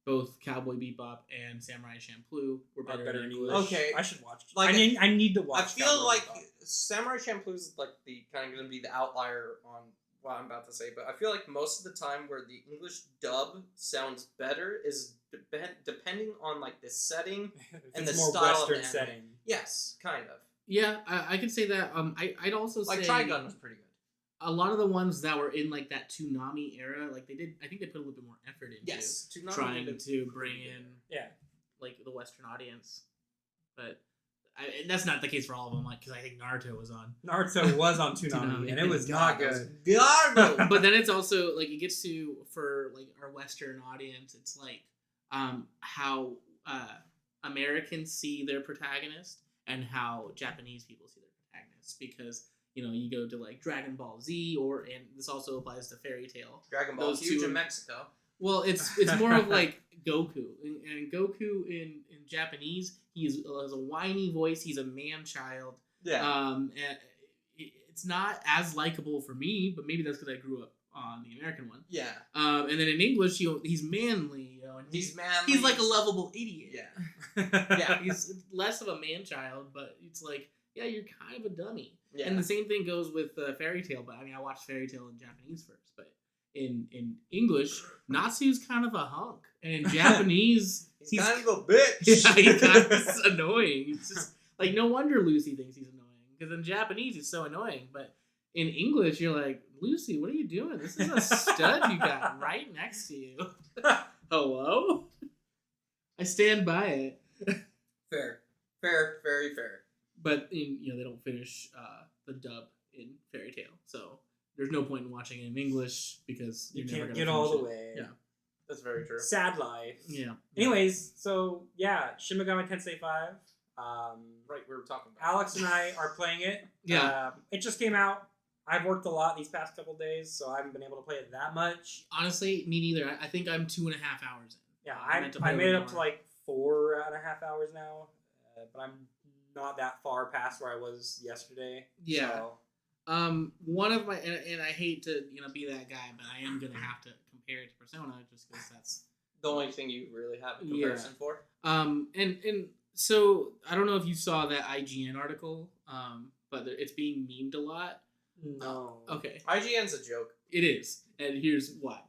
both Cowboy Bebop and Samurai Champloo were better in English. Okay. I should watch. Like, I need to watch. I feel Cowboy like Bebop. Samurai Champloo is like the kind of going to be the outlier on what I'm about to say, but I feel like most of the time where the English dub sounds better is depending on like the setting and It's the more style of Western the anime. setting. Yes, kind of. Yeah, I could say that. I'd also Like say Trigun was pretty good. a lot of the ones that were in like that Toonami era, like I think they put a little bit more effort into Toonami trying did to bring in Yeah. like the Western audience, but and that's not the case for all of them. Like, because I think Naruto was on. Naruto was on Toonami, and it was not good. Garbage. But then it's also like it gets to for like our Western audience. It's like how Americans see their protagonist and how Japanese people see their protagonists, because you go to like Dragon Ball Z, and this also applies to Fairy Tale. Dragon Ball Those huge two in Mexico. Well, it's more of like Goku, and Goku in Japanese, he has a whiny voice. He's a man child. Yeah. And it's not as likable for me, but maybe that's because I grew up on the American one. Yeah. And then in English, he's manly. And He's manly. He's like a lovable idiot. Yeah. Yeah. He's less of a man child, but it's like, yeah, you're kind of a dummy. Yeah. And the same thing goes with Fairy Tale. But I mean, I watched Fairy Tale in Japanese first, but in English, Natsu's kind of a hunk, and in Japanese, he's kind of a bitch. Yeah, he's kind of annoying. It's just like, no wonder Lucy thinks he's annoying, because in Japanese he's so annoying, but in English you're like, Lucy, what are you doing? This is a stud you got right next to you. Hello? I stand by it. Fair, very fair. But they don't finish the dub in Fairy Tale, so there's no point in watching it in English because you you're never can't gonna get all the finish it. way. Yeah. That's very true. Sad life. Yeah. Anyways, so yeah, Shin Megami Tensei 5. Right, we were talking about Alex and I are playing it. Yeah. It just came out. I've worked a lot these past couple days, so I haven't been able to play it that much. Honestly, me neither. I think I'm 2.5 hours in. Yeah, meant to play I a made it little up to more. like 4.5 hours now, but I'm not that far past where I was yesterday. Yeah. So. One of my and I hate to be that guy, but I am gonna have to compare it to Persona just because that's the only thing you really have a comparison for. And so I don't know if you saw that IGN article, but it's being memed a lot. No. Okay. IGN's a joke. It is, and here's why.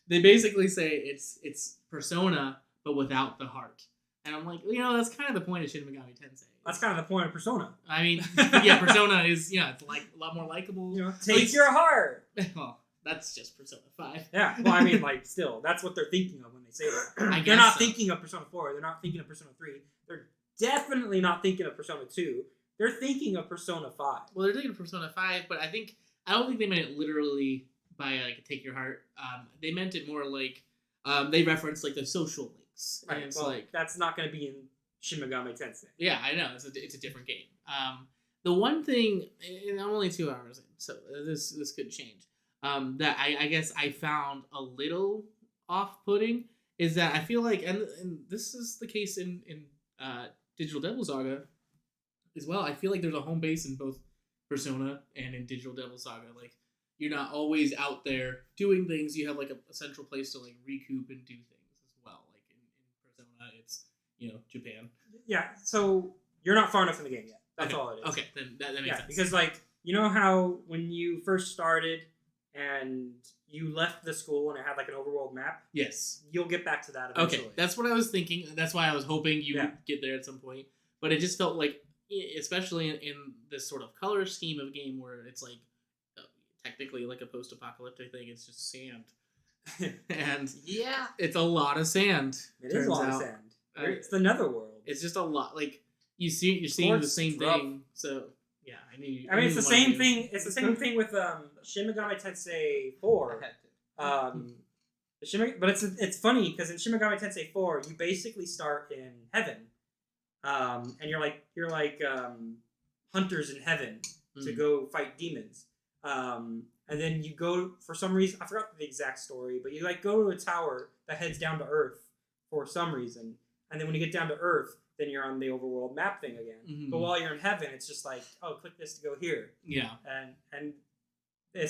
They basically say it's Persona but without the heart, and I'm like, that's kind of the point of Shin Megami Tensei. That's kind of the point of Persona. I mean, yeah, Persona is it's like a lot more likable. Take your heart. Well, that's just Persona 5. Yeah. Well, I mean, like, still, that's what they're thinking of when they say that. They're not thinking of Persona 4. They're not thinking of Persona 3. They're definitely not thinking of Persona 2. They're thinking of Persona 5. Well, they're thinking of Persona 5, but I don't think they meant it literally by like take your heart. They meant it more like they referenced like the social links. Right. And it's well, like that's not going to be in Shin Megami Tensei. yeah, I know it's a different game. The one thing, and I'm only 2 hours in, so this could change. That I guess I found a little off-putting is that I feel like, and this is the case in Digital Devil Saga as well. I feel like there's a home base in both Persona and in Digital Devil Saga. Like, you're not always out there doing things. You have like a central place to like recoup and do things as well. Like in Persona, it's Japan. Yeah. So you're not far enough in the game yet. That's all it is. Okay, then that makes sense. Because like how when you first started and you left the school and it had like an overworld map. Yes. You'll get back to that eventually. Okay, that's what I was thinking. That's why I was hoping you would get there at some point. But it just felt like, especially in this sort of color scheme of game where it's like technically like a post-apocalyptic thing, it's just sand. And yeah, it's a lot of sand. It is a lot of sand. It's the netherworld. It's just a lot. Like you're seeing the same thing. So yeah, I mean, it's the same thing. It's the same thing with Shin Megami Tensei 4. But it's funny because in Shin Megami Tensei 4, you basically start in heaven, and you're like hunters in heaven to go fight demons, and then you go for some reason. I forgot the exact story, but you like go to a tower that heads down to Earth for some reason, and then when you get down to Earth, then you're on the overworld map thing again. Mm-hmm. But while you're in heaven, it's just like, oh, click this to go here. Yeah. And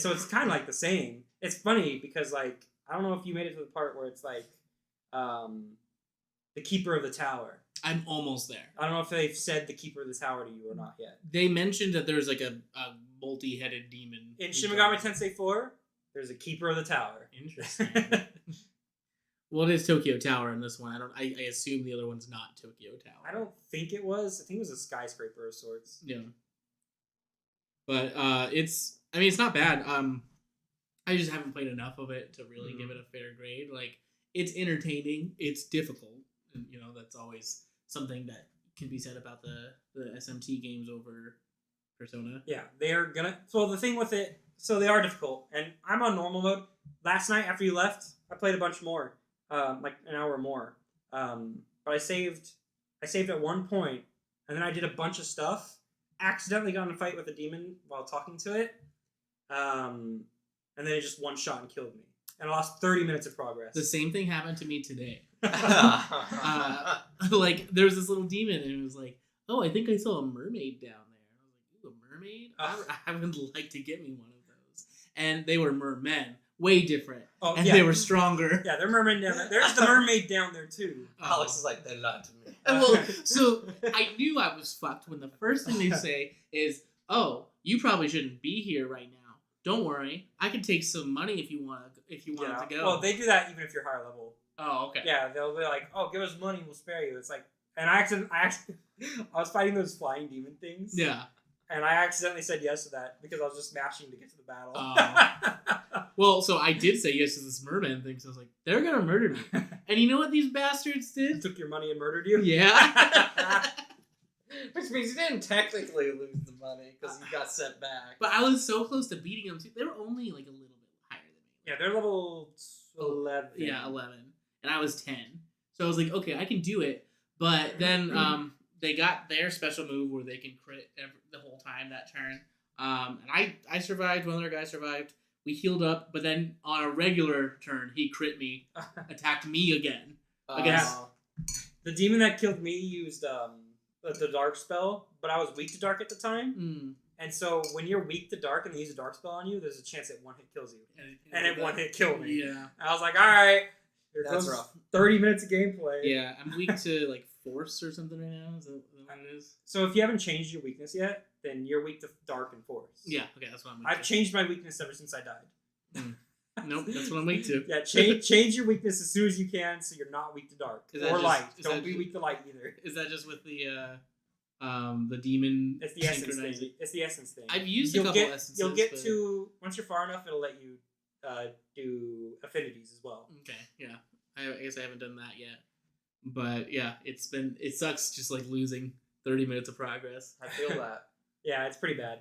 so it's kind of like the same. It's funny because like I don't know if you made it to the part where it's like the keeper of the tower. I'm almost there. I don't know if they've said the keeper of the tower to you or not yet. They mentioned that there's like a multi-headed demon. In Shin Megami Tensei 4, there's a keeper of the tower. Interesting. Well, it is Tokyo Tower in this one. I assume the other one's not Tokyo Tower. I don't think it was. I think it was a skyscraper of sorts. Yeah. But it's not bad. I just haven't played enough of it to really give it a fair grade. Like, it's entertaining. It's difficult. And, that's always something that can be said about the SMT games over Persona. Yeah, they are gonna. So the thing with it, so they are difficult, and I'm on normal mode. Last night after you left, I played a bunch more, like an hour more. But I saved at one point, and then I did a bunch of stuff. Accidentally got in a fight with a demon while talking to it, and then it just one shot and killed me, and I lost 30 minutes of progress. The same thing happened to me today. Like, there was this little demon, and it was like, oh, I think I saw a mermaid down there. I was like, ooh, a mermaid? I would like to get me one of those. And they were mermen. Way different. Oh, and they were stronger. Yeah, they're mermaid down there. There's the mermaid down there, too. Alex is like, they lied to me. Well, so I knew I was fucked when the first thing they say is, oh, you probably shouldn't be here right now. Don't worry. I can take some money if you want to go. Well, they do that even if you're higher level. Oh, okay. Yeah, they'll be like, oh, give us money, we'll spare you. It's like, and I was fighting those flying demon things. Yeah. And I accidentally said yes to that because I was just mashing to get to the battle. Well, so I did say yes to this merman thing, so I was like, they're going to murder me. And you know what these bastards did? Took your money and murdered you? Yeah. Which means you didn't technically lose the money because you got sent back. But I was so close to beating them, too. They were only like a little bit higher than me. Yeah, they're level 11. Yeah, 11. And I was 10. So I was like, okay, I can do it. But then they got their special move where they can crit the whole time that turn. And I survived. One other guy survived. We healed up. But then on a regular turn, he crit me, attacked me again. The demon that killed me used the dark spell, but I was weak to dark at the time. And so when you're weak to dark and they use a dark spell on you, there's a chance it one hit kills you. And it one hit killed me. Yeah. I was like, all right. That's rough. 30 minutes of gameplay. Yeah, I'm weak to like force or something right now. Is that what it is? So if you haven't changed your weakness yet, then you're weak to dark and force. Yeah, okay, that's what I'm weak I've changed my weakness ever since I died. Nope, that's what I'm weak to. Yeah, change your weakness as soon as you can so you're not weak to dark or light. Don't be weak to light either. Is that just with the demon? It's the essence thing. It's the essence thing. I've used a couple essences. You'll get to once you're far enough, it'll let you do affinities as well. Okay, yeah. I guess I haven't done that yet. But yeah, it sucks just like losing 30 minutes of progress. I feel that. Yeah, it's pretty bad.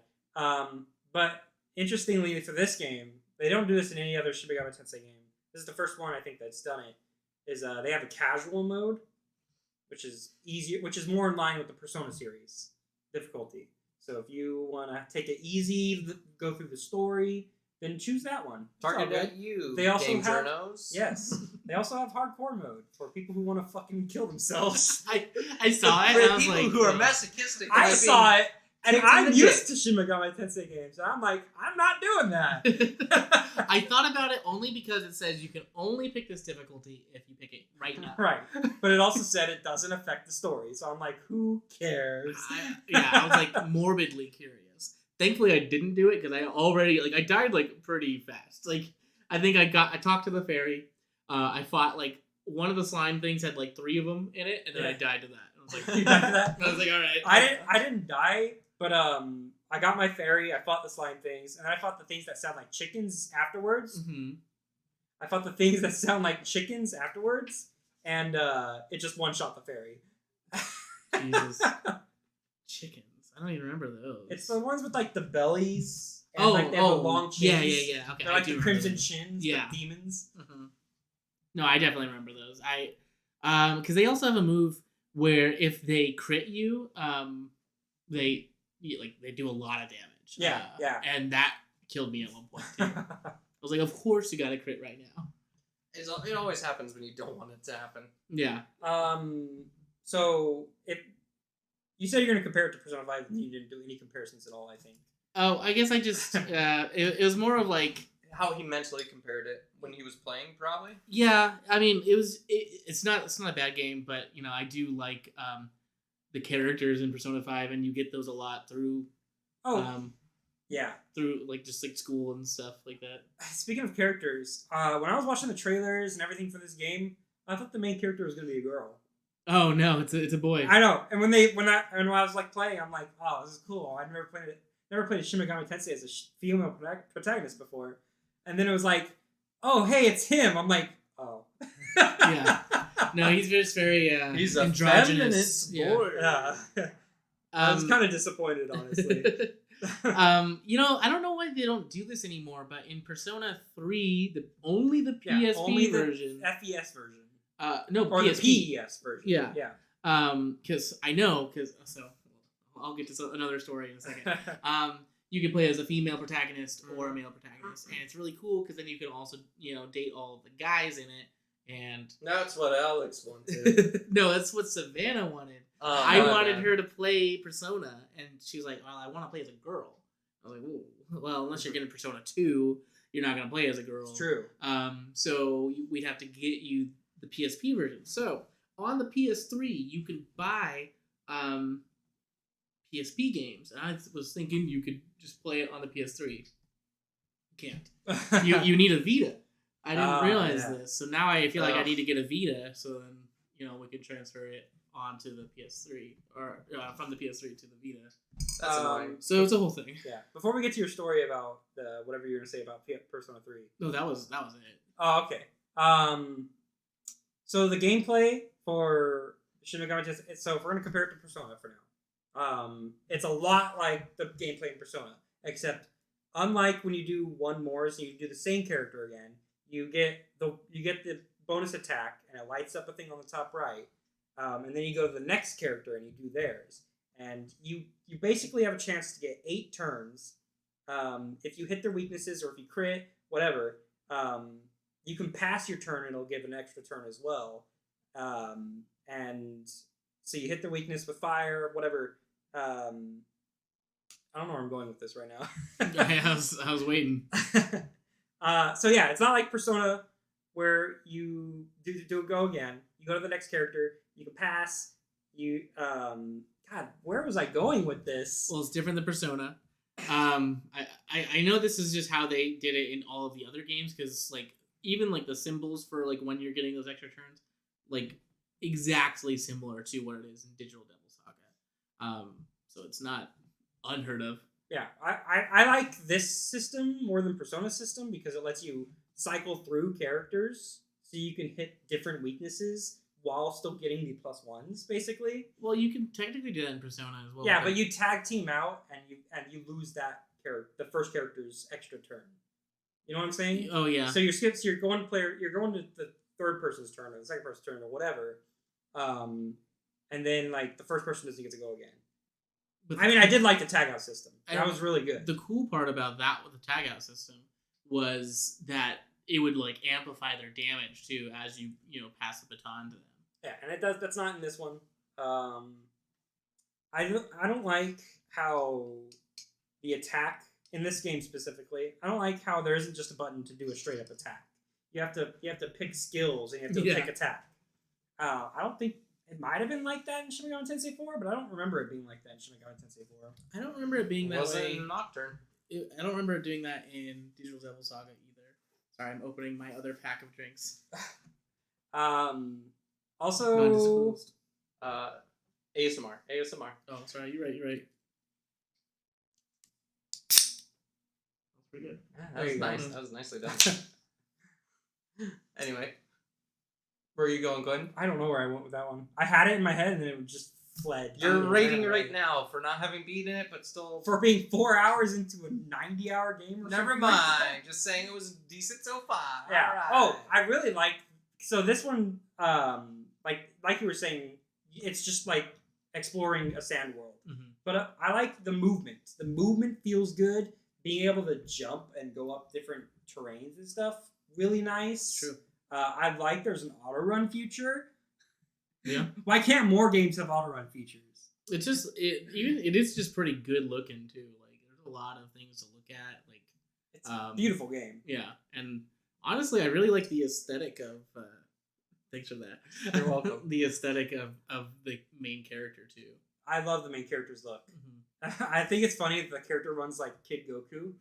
But interestingly for this game, they don't do this in any other Shin Megami Tensei game. This is the first one I think that's done it. Is they have a casual mode, which is easier, which is more in line with the Persona series difficulty. So if you want to take it easy, go through the story, then choose that one. Targeted at you. They also game have journos. Yes. They also have hardcore mode for people who want to fucking kill themselves. I saw it. For and I was people like, who are masochistic. I saw it, and I'm used to Shin Megami Tensei games, and I'm like, I'm not doing that. I thought about it only because it says you can only pick this difficulty if you pick it right now. Right. But it also said it doesn't affect the story, so I'm like, who cares? I was like morbidly curious. Thankfully, I didn't do it because I died like pretty fast. Like, I think I talked to the fairy. I fought like one of the slime things had like 3 of them in it, and then I died to that. I was like, you died to that? I was like, all right. I didn't die, but I got my fairy. I fought the slime things, and then I fought the things that sound like chickens afterwards. Mm-hmm. I fought the things that sound like chickens afterwards, and it just one shot the fairy. Jesus. Chickens. I don't even remember those. It's the ones with like the bellies. And they have the long chins. Yeah. Okay, they're like the crimson chins. Yeah. The demons. Mm-hmm. No, I definitely remember those. Because they also have a move where if they crit you, they do a lot of damage. Yeah. And that killed me at one point too. I was like, of course you got to crit right now. It always happens when you don't want it to happen. Yeah. So if you said you're going to compare it to Persona 5, and you didn't do any comparisons at all, I think. Oh, I guess I just it was more of like how he mentally compared it when he was playing, probably. Yeah, I mean, it's not a bad game, but I do like the characters in Persona 5, and you get those a lot through. Yeah. Through like just like school and stuff like that. Speaking of characters, when I was watching the trailers and everything for this game, I thought the main character was going to be a girl. Oh no, it's a boy. I know, and when I was like playing, I'm like, oh, this is cool. I've never played it. never played Shin Megami Tensei as a female protagonist before, and then it was like, oh hey, it's him. I'm like, oh. Yeah. No, he's just very He's a androgynous. feminist boy. Yeah. I was kind of disappointed, honestly. I don't know why they don't do this anymore, but in Persona 3, only the PSP only version. The FES version. No, or PSP. the PES version. Yeah. Yeah. Because I'll get to another story in a second. You can play as a female protagonist or a male protagonist, and it's really cool because then you can also, date all of the guys in it. And That's what Alex wanted. no, that's what Savannah wanted. Oh, I my wanted bad. her to play Persona, and she was like, "Well, I want to play as a girl." I was like, "Ooh, well, unless you're getting Persona 2, you're not gonna play as a girl." It's true. So we'd have to get you the PSP version. So on the PS3, you can buy PSP games. And I was thinking you could just play it on the PS3. You can't. You need a Vita. I didn't realize this. So now I feel like I need to get a Vita, so then we can transfer it onto the PS3 or from the PS3 to the Vita. That's annoying. So it's a whole thing. Yeah. Before we get to your story about whatever you're gonna say about Persona 3. No, that was it. Oh, okay. So the gameplay for Shin Megami Tensei. So if we're gonna compare it to Persona for now, it's a lot like the gameplay in Persona, except unlike when you do one more, so you do the same character again. You get the bonus attack, and it lights up a thing on the top right, and then you go to the next character and you do theirs, and you basically have a chance to get 8 turns. If you hit their weaknesses or if you crit, whatever, you can pass your turn and it'll give an extra turn as well. And so you hit the weakness with fire, whatever. I don't know where I'm going with this right now. I was waiting. So yeah, it's not like Persona where you do go again. You go to the next character. You can pass. God, where was I going with this? Well, it's different than Persona. I know this is just how they did it in all of the other games because even the symbols for when you're getting those extra turns, exactly similar to what it is in Digital Devil Saga. So it's not unheard of. Yeah, I like this system more than Persona's system because it lets you cycle through characters so you can hit different weaknesses while still getting the +1s, basically. Well, you can technically do that in Persona as well. Yeah, but you tag team out and you lose that the first character's extra turn. You know what I'm saying? Oh yeah. So you're going to the third person's turn or the second person's turn or whatever, and then the first person doesn't get to go again. But I did like the tag out system. That was really good. The cool part about that with the tag out system was that it would amplify their damage too as you pass the baton to them. Yeah, and it does. That's not in this one. I don't like how the attack in this game specifically. I don't like how there isn't just a button to do a straight up attack. You have to pick skills and you have to pick attack. I don't think. It might have been like that in Shin Megami Tensei 4, but I don't remember it being like that in Shin Megami Tensei 4. I don't remember it being that way. In Nocturne. I don't remember doing that in Digital Devil Saga either. Sorry, I'm opening my other pack of drinks. Also... Non-disclosed. ASMR. Oh, sorry, you're right. That's pretty good. Yeah, that was nice. That was nicely done. Anyway. Where are you going, Glenn? I don't know where I went with that one. I had it in my head and then it just fled. You're rating right now for not having beaten it, but still... For being 4 hours into a 90-hour game or Never something mind. like that. Just saying it was decent so far. Yeah. All right. Oh, I really like... So this one, like you were saying, it's just exploring a sand world. Mm-hmm. But I like the movement. The movement feels good. Being able to jump and go up different terrains and stuff, really nice. True. I like there's an auto run feature. Yeah. Why can't more games have auto run features? It's just it is just pretty good looking too. There's a lot of things to look at. It's a beautiful game. Yeah, and honestly, I really like the aesthetic of. Thanks for that. You're welcome. The aesthetic of the main character too. I love the main character's look. Mm-hmm. I think it's funny that the character runs like Kid Goku.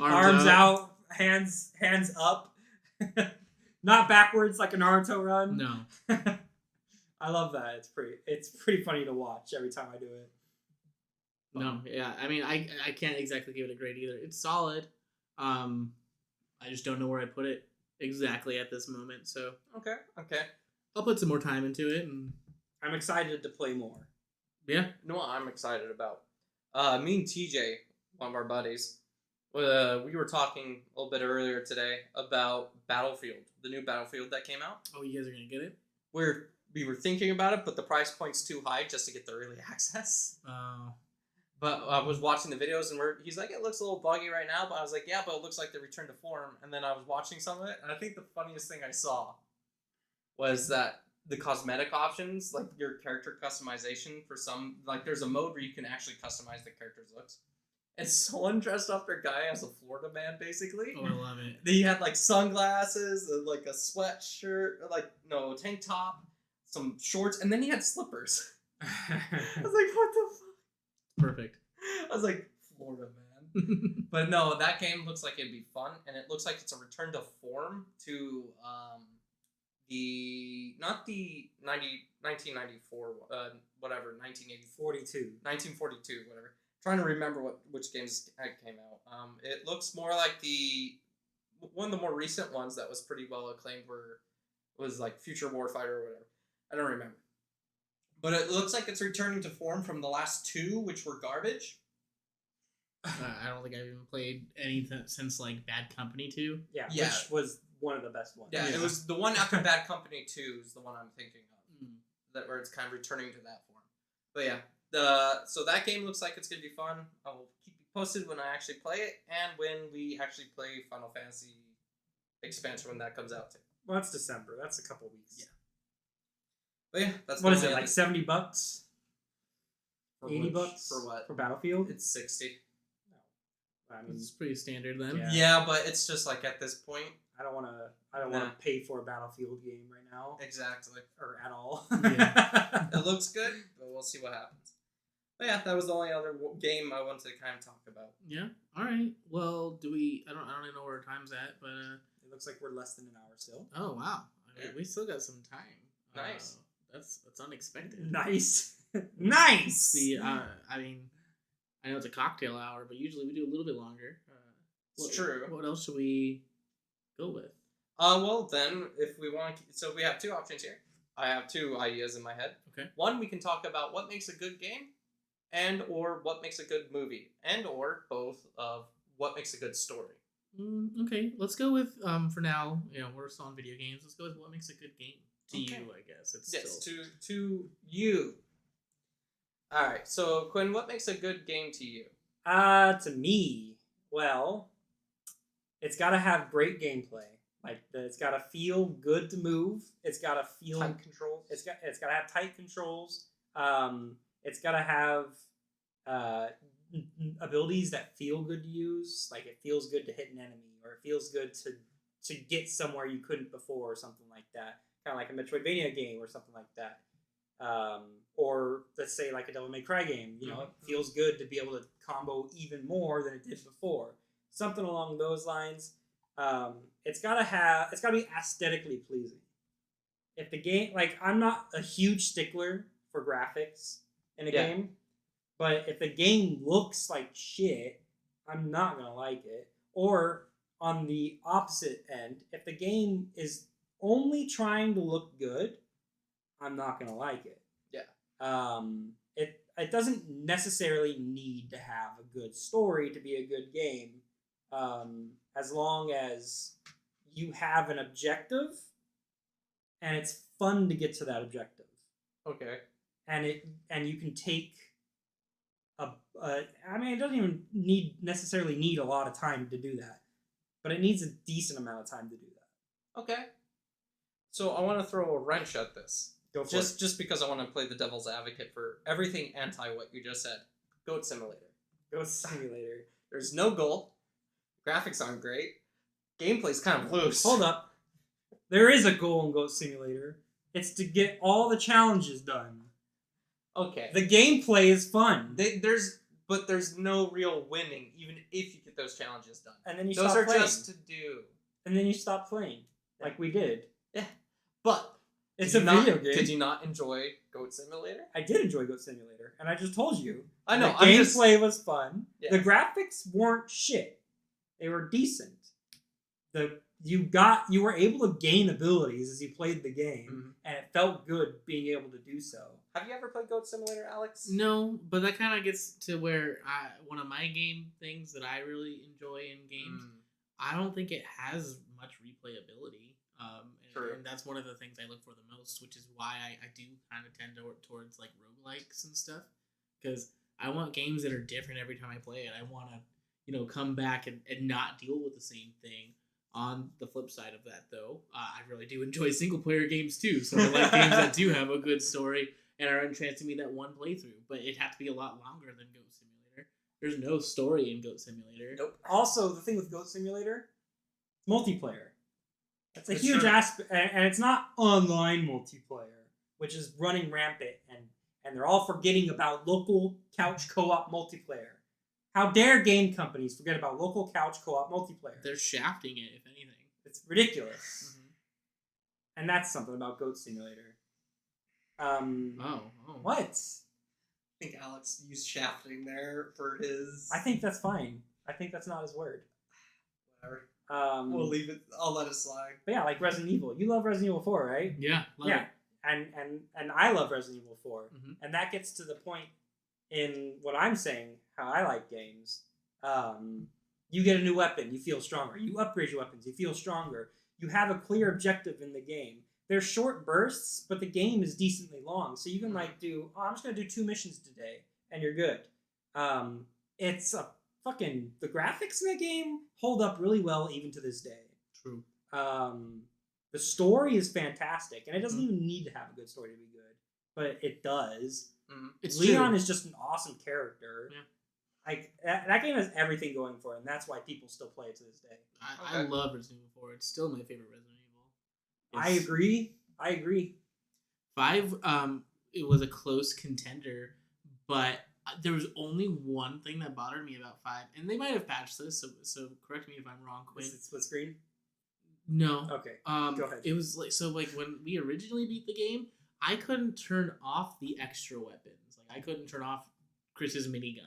Arms out. Hands up, not backwards like a Naruto run. No, I love that. It's pretty funny to watch every time I do it. No, yeah. I mean, I can't exactly give it a grade either. It's solid. I just don't know where I'd put it exactly at this moment. So Okay. I'll put some more time into it, and I'm excited to play more. yeah. You know what I'm excited about? Me and TJ, one of our buddies, we were talking a little bit earlier today about Battlefield, the new Battlefield that came out. Oh, you guys are gonna get it? We were thinking about it, but the price point's too high just to get the early access. But I was watching the videos, and he's like, it looks a little buggy right now, but I was like, yeah, but it looks like they returned to form. And then I was watching some of it, and I think the funniest thing I saw was that the cosmetic options, like your character customization for some, like there's a mode where you can actually customize the character's looks. And someone dressed up their guy as a Florida man, basically. Oh, I love it. He had like sunglasses, like a sweatshirt, a tank top, some shorts, and then he had slippers. I was like, what the fuck? Perfect. I was like, Florida man. But no, that game looks like it'd be fun, and it looks like it's a return to form to not the 1994, whatever, 1942, whatever. Trying to remember which games came out. It looks more like one of the more recent ones that was pretty well acclaimed was like Future Warfighter or whatever. I don't remember. But it looks like it's returning to form from the last two, which were garbage. I don't think I've even played anything since like Bad Company 2. Yeah, Yeah. which was one of the best ones. Yeah, Yeah. it was the one after Bad Company 2 is the one I'm thinking of. That where it's kind of returning to that form. But yeah, so that game looks like it's gonna be fun. I will keep you posted when I actually play it and when we actually play Final Fantasy expansion when that comes out too. Well, that's December. That's a couple weeks. Yeah. But yeah, that's What the is it, only like other- $70? for $80 which- for what? for Battlefield? It's 60. I mean, It's pretty standard then. Yeah. Yeah, but it's just like at this point. I don't want to. Nah. Pay for a Battlefield game right now, Exactly. or at all. Yeah. It looks good, but we'll see what happens. But yeah, that was the only other game I wanted to kind of talk about. Yeah. All right. Well, do we? I don't even know where our time's at, but It looks like we're less than an hour still. oh wow, Yeah. we still got some time. Nice. That's unexpected. Nice, nice. See, I mean, I know it's a cocktail hour, but usually we do a little bit longer. It's true. What else should we go with? Well then, if we want, so we have two options here. I have two ideas in my head. Okay. One, we can talk about what makes a good game, and or what makes a good movie, and or both of what makes a good story. Okay, let's go with for now. You know, we're still on video games. Let's go with what makes a good game to Okay. you. I guess it's Yes, still... to you. All right. So Quinn, what makes a good game to you? To me, well, it's got to have great gameplay. Like it's got to feel good to move. It's got to feel Tight controls. It's got to have tight controls. It's got to have abilities that feel good to use. Like it feels good to hit an enemy, or it feels good to get somewhere you couldn't before, or something like that. Kind of like a Metroidvania game or something like that. Or let's say like a Devil May Cry game. You know, it feels good to be able to combo even more than it did before. Something along those lines. It's gotta be aesthetically pleasing. If the game, like, I'm not a huge stickler for graphics in a game, but if the game looks like shit, I'm not gonna like it. Or on the opposite end, if the game is only trying to look good, I'm not gonna like it. Yeah. It doesn't necessarily need to have a good story to be a good game. As long as you have an objective and it's fun to get to that objective, Okay. and you can take I mean, it doesn't even necessarily need a lot of time to do that, but it needs a decent amount of time to do that. Okay. So I want to throw a wrench at this. Go for Just because I want to play the devil's advocate for everything anti what you just said. Goat Simulator. it. Go Simulator. There's no goal. Graphics aren't great. Gameplay's kind of loose. Hold up. There is a goal in Goat Simulator. It's to get all the challenges done. Okay. The gameplay is fun. There's no real winning, even if you get those challenges done. And then you Those stop are playing. just to do. And then you stop playing. Like we did. Yeah. But It's a video game. Did you not enjoy Goat Simulator? I did enjoy Goat Simulator, and I just told you. I know. The gameplay was fun. Yeah. The graphics weren't shit. They were decent. You were able to gain abilities as you played the game, and it felt good being able to do so. Have you ever played Goat Simulator, Alex? No, but that kind of gets to where one of my game things that I really enjoy in games. I don't think it has much replayability. True. And that's one of the things I look for the most, which is why I do kind of tend towards like roguelikes and stuff, because I want games that are different every time I play it. I want to, come back and not deal with the same thing. On the flip side of that, though, I really do enjoy single-player games, too. So I like games that do have a good story and are entrancing me that one playthrough. But it'd have to be a lot longer than Goat Simulator. There's no story in Goat Simulator. Nope. Also, the thing with Goat Simulator, multiplayer. That's a It's huge true. aspect, and it's not online multiplayer, which is running rampant, and they're all forgetting about local couch co-op multiplayer. How dare game companies forget about local couch co-op multiplayer? They're shafting it, if anything. It's ridiculous. And that's something about Goat Simulator. Oh. What? I think Alex used shafting there for his... I think that's fine. I think that's not his word. Whatever. We'll leave it. I'll let it slide. But yeah, like Resident Evil. You love Resident Evil 4, right? Yeah, love yeah. it. And I love Resident Evil 4. Mhm. And that gets to the point in what I'm saying, how I like games. You get a new weapon, you feel stronger. You upgrade your weapons, you feel stronger. You have a clear objective in the game. They're short bursts, but the game is decently long. So you can I'm just going to do 2 missions today, and you're good. It's a the graphics in the game hold up really well even to this day. True. The story is fantastic, and it doesn't even need to have a good story to be good, but it does. It's Leon true. is just an awesome character. Yeah. Like that game has everything going for it, and that's why people still play it to this day. I love Resident Evil 4. It's still my favorite Resident Evil. I agree. 5, it was a close contender, but there was only one thing that bothered me about 5, and they might have patched this, so correct me if I'm wrong, Quinn. Is it split screen? No. Okay. Go ahead. It was like when we originally beat the game, I couldn't turn off the extra weapons. Like I couldn't turn off Chris's minigun.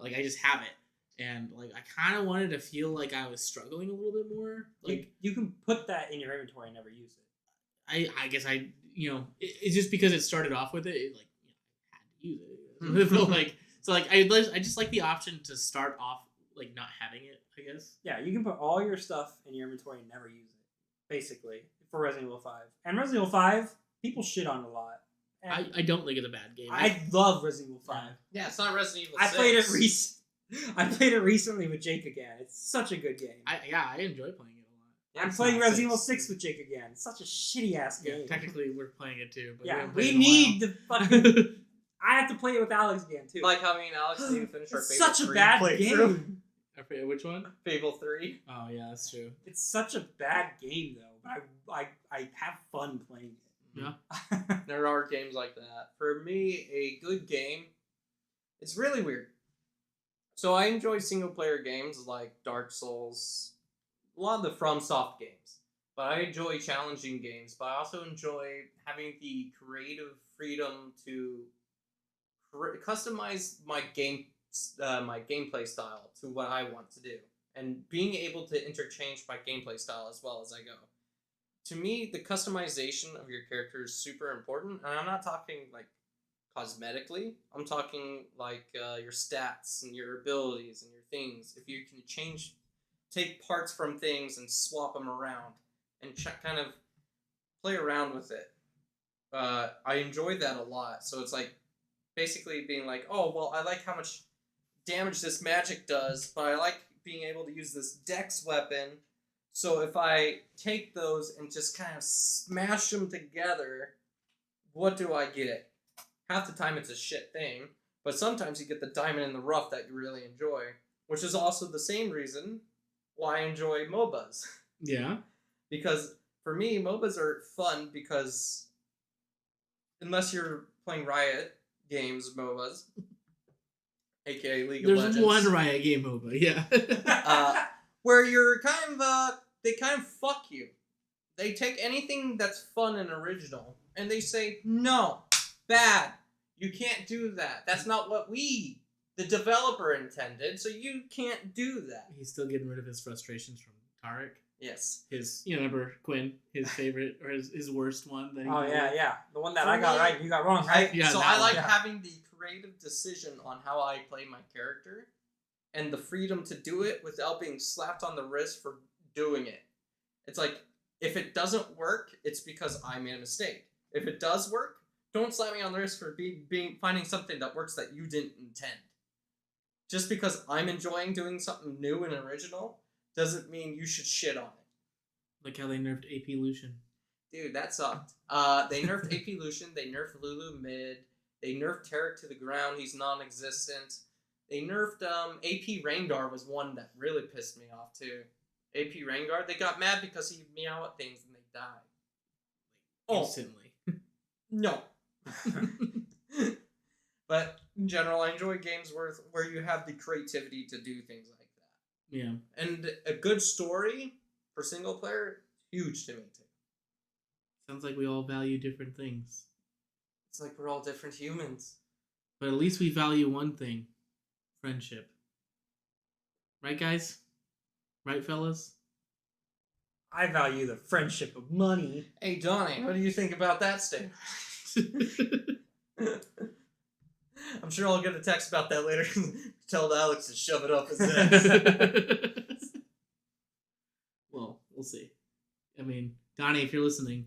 Like I just have it, and like I kind of wanted to feel like I was struggling a little bit more. Like you can put that in your inventory and never use it. I guess it's just because it started off with it. I had to use it. So I just like the option to start off like not having it. I guess. Yeah, you can put all your stuff in your inventory and never use it, basically, for Resident Evil 5. And Resident Evil 5, people shit on it a lot. And I don't think it's a bad game. I love Resident Evil 5. Yeah, it's not Resident Evil 6. I played it recently with Jake again. It's such a good game. I enjoy playing it a lot. Yeah, I'm it's playing not Resident 6. Evil 6 with Jake again. It's such a shitty ass game. Yeah, technically we're playing it too. But Yeah, haven't we played it in a need the while. fucking. I have to play it with Alex again too. Like how me and Alex didn't even finish our It's Fable such a 3 bad playthrough. game. I forget which one? Fable 3. Oh yeah, that's true. It's such a bad game though, but I have fun playing it. Yeah. There are games like that. For me, a good game, it's really weird. So I enjoy single player games like Dark Souls, a lot of the FromSoft games. But I enjoy challenging games, but I also enjoy having the creative freedom to customize my gameplay style to what I want to do, and being able to interchange my gameplay style as well as I go. To me, the customization of your character is super important, and I'm not talking like cosmetically. I'm talking like your stats and your abilities and your things. If you can take parts from things and swap them around and kind of play around with it. I enjoy that a lot. So it's like basically being like, oh, well, I like how much damage this magic does, but I like being able to use this dex weapon. So if I take those and just kind of smash them together, what do I get? Half the time it's a shit thing, but sometimes you get the diamond in the rough that you really enjoy, which is also the same reason why I enjoy MOBAs. Yeah. Because for me, MOBAs are fun because unless you're playing Riot Games MOBAs, aka League of There's Legends, one Riot game MOBA, yeah. where you're kind of they kind of fuck you. they take anything that's fun and original, and they say, no, bad. You can't do that. That's not what the developer intended, so you can't do that. He's still getting rid of his frustrations from Tarek. Yes. His, remember Quinn, his favorite, or his worst one. That he yeah. The one that I got right and you got wrong, right? So I like having the creative decision on how I play my character, and the freedom to do it without being slapped on the wrist for doing it. It's like, if it doesn't work, it's because I made a mistake. If it does work, don't slap me on the wrist for finding something that works that you didn't intend. Just because I'm enjoying doing something new and original doesn't mean you should shit on it. Like how they nerfed AP Lucian. Dude, that sucked. They nerfed AP Lucian, they nerfed Lulu mid, they nerfed Tarek to the ground, he's non-existent. They nerfed AP Rengar was one that really pissed me off too. AP Rengar, they got mad because he meow at things and they died. Instantly. No. But in general, I enjoy games where you have the creativity to do things like that. Yeah. And a good story for single player, huge to me too. Sounds like we all value different things. It's like we're all different humans. But at least we value one thing. Friendship. Right, guys? Right, fellas? I value the friendship of money. Hey, Donnie, what do you think about that statement? I'm sure I'll get a text about that later. Tell Alex to shove it up his ass. Well, we'll see. I mean, Donnie, if you're listening,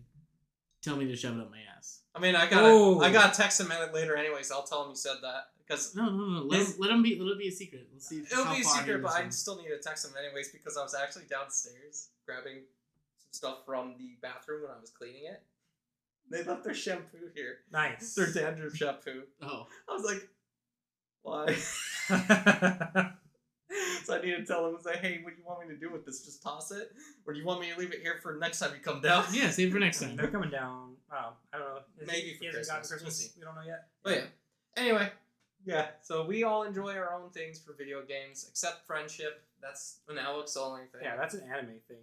tell me to shove it up my ass. I mean, I got text a minute later anyways. I'll tell him you said that. Because no. Let it be a secret. Let's see. It'll be a secret, but I still need to text him anyways because I was actually downstairs grabbing some stuff from the bathroom when I was cleaning it. They left their shampoo here. Nice. Their dandruff shampoo. Oh. I was like, why? So I need to tell him and say, hey, what do you want me to do with this? Just toss it? Or do you want me to leave it here for next time you come down? Yeah, save it for next time. They're coming down. I don't know. Maybe for Christmas. Christmas. We'll see. We don't know yet. But yeah. Anyway. Yeah, so we all enjoy our own things for video games, except friendship. That's an Alex only thing. Yeah, that's an anime thing.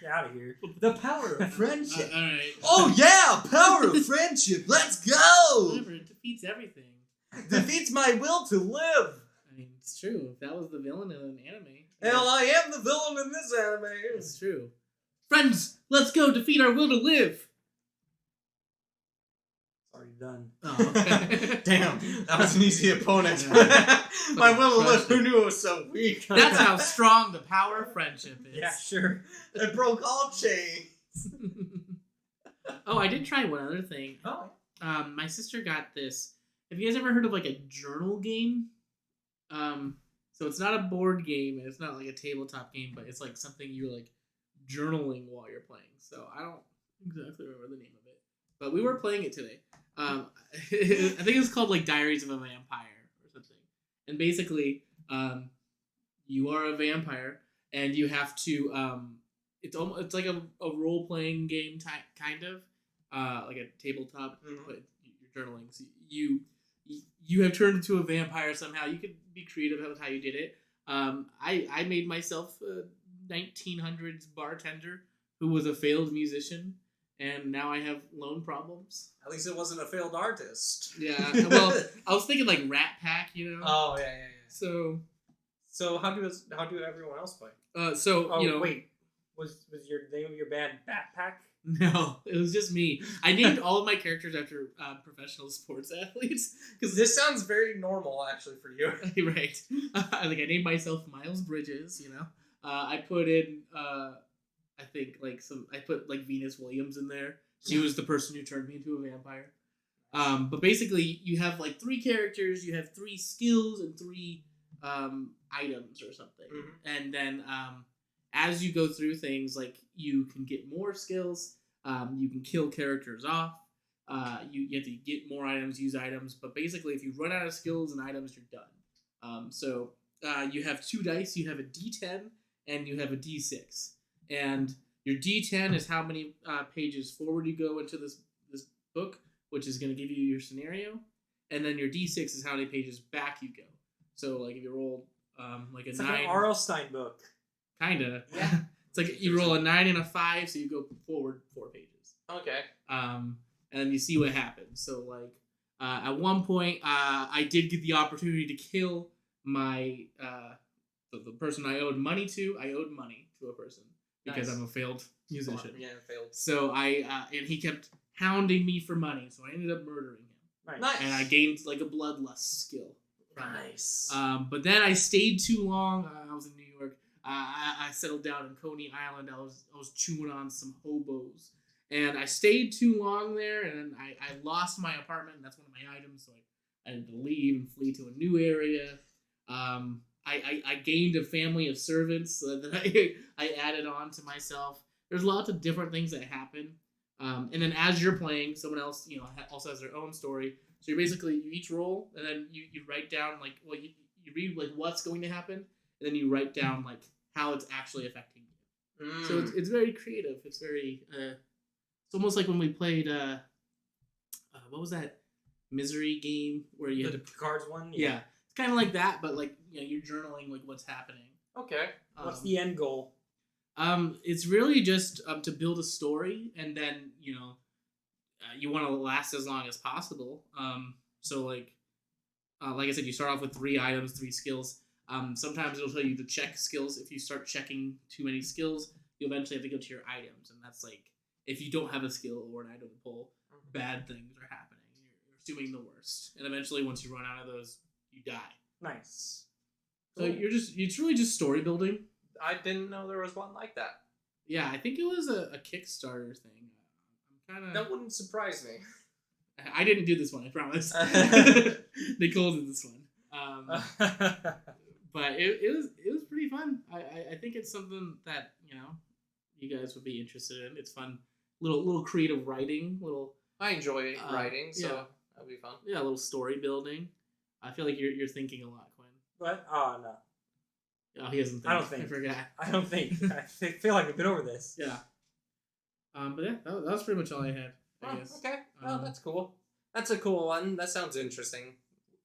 Get out of here. The power of friendship. All right. Oh yeah, power of friendship. Let's go. Whatever, it defeats everything. Defeats my will to live. I mean, it's true. If that was the villain in an anime. Hell, I am the villain in this anime. It's true. Friends, let's go defeat our will to live. Already done. Oh, okay. Damn, that was an easy opponent. Yeah. My will to live, who knew it was so weak? That's how strong the power of friendship is. Yeah, sure. It broke all chains. Oh, I did try one other thing. Oh. My sister got this. Have you guys ever heard of like a journal game? So it's not a board game and it's not like a tabletop game, but it's like something you're like journaling while you're playing. So I don't exactly remember the name of it, but we were playing it today. I think it was called like Diaries of a Vampire or something. And basically, you are a vampire and you have to. It's like a role playing game kind of, like a tabletop, but you're journaling. So you have turned into a vampire somehow. You could be creative with how you did it. I made myself a 1900s bartender who was a failed musician, and now I have loan problems. At least it wasn't a failed artist. Yeah, well, I was thinking like Rat Pack, you know. Oh yeah. So how do everyone else play? Wait, was your name of your band Backpack? No, it was just me. I named all of my characters after professional sports athletes Because this sounds very normal, actually, for you. Right. I named myself Miles Bridges. You know, I put in I put like Venus Williams in there. She was the person who turned me into a vampire. But basically, you have like 3 characters. You have 3 skills and 3 items or something, and then as you go through things, like you can get more skills, you can kill characters off, you have to get more items, use items, but basically if you run out of skills and items, you're done. So you have 2 dice, you have a D10 and you have a D6, and your D10 is how many pages forward you go into this book, which is going to give you your scenario, and then your D6 is how many pages back you go. So like if you roll like a It's 9, like an R.L. Stein book. kinda. Yeah. It's like you roll a 9 and a 5, so you go forward 4 pages. Okay. And then you see what happens. So like at one point, I did get the opportunity to kill my the person I owed money to. I owed money to a person because I'm a failed musician. Yeah, failed. So and he kept hounding me for money, so I ended up murdering him. Nice. And I gained like a bloodlust skill. Nice. But then I stayed too long. I was in New York. I settled down in Coney Island. I was chewing on some hobos, and I stayed too long there. And I lost my apartment. And that's one of my items, so I had to leave and flee to a new area. I gained a family of servants that I added on to myself. There's lots of different things that happen. And then as you're playing, someone else also has their own story. So you each roll, and then you write down like you read like what's going to happen, and then you write down like how it's actually affecting you. So it's very creative. It's very it's almost like when we played what was that misery game where you had the cards one. Yeah, it's kind of like that, but like you're journaling like what's happening. Okay. What's the end goal? It's really just to build a story, and then you want to last as long as possible. So like I said, you start off with 3 items, 3 skills. Sometimes it'll tell you to check skills. If you start checking too many skills, you eventually have to go to your items, and that's like if you don't have a skill or an item to pull, bad things are happening. You're assuming the worst, and eventually once you run out of those, you die. Nice. So it's really just story building. I didn't know there was one like that. Yeah, I think it was a Kickstarter thing. That wouldn't surprise me. I didn't do this one, I promise. Nicole did this one. But it was pretty fun. I think it's something that you guys would be interested in. It's fun, little creative writing, I enjoy writing, so yeah. that'll be fun. Yeah, a little story building. I feel like you're thinking a lot, Quinn. What? Oh no. Oh, he doesn't think. I don't think. I forgot. I don't think. I feel like we've been over this. Yeah. But yeah, that was pretty much all I had. I guess. Okay. Well, that's cool. That's a cool one. That sounds interesting.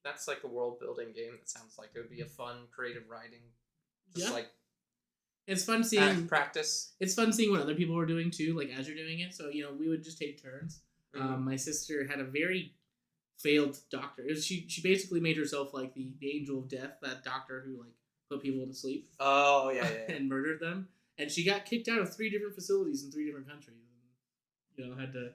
That's like a world building game. That sounds like it would be a fun, creative writing. Just like it's fun seeing practice. It's fun seeing what other people are doing too, like as you're doing it. So we would just take turns. Mm-hmm. My sister had a very failed doctor. She basically made herself like the angel of death, that doctor who like put people to sleep. Oh yeah. And murdered them. And she got kicked out of 3 different facilities in 3 different countries. And, had to.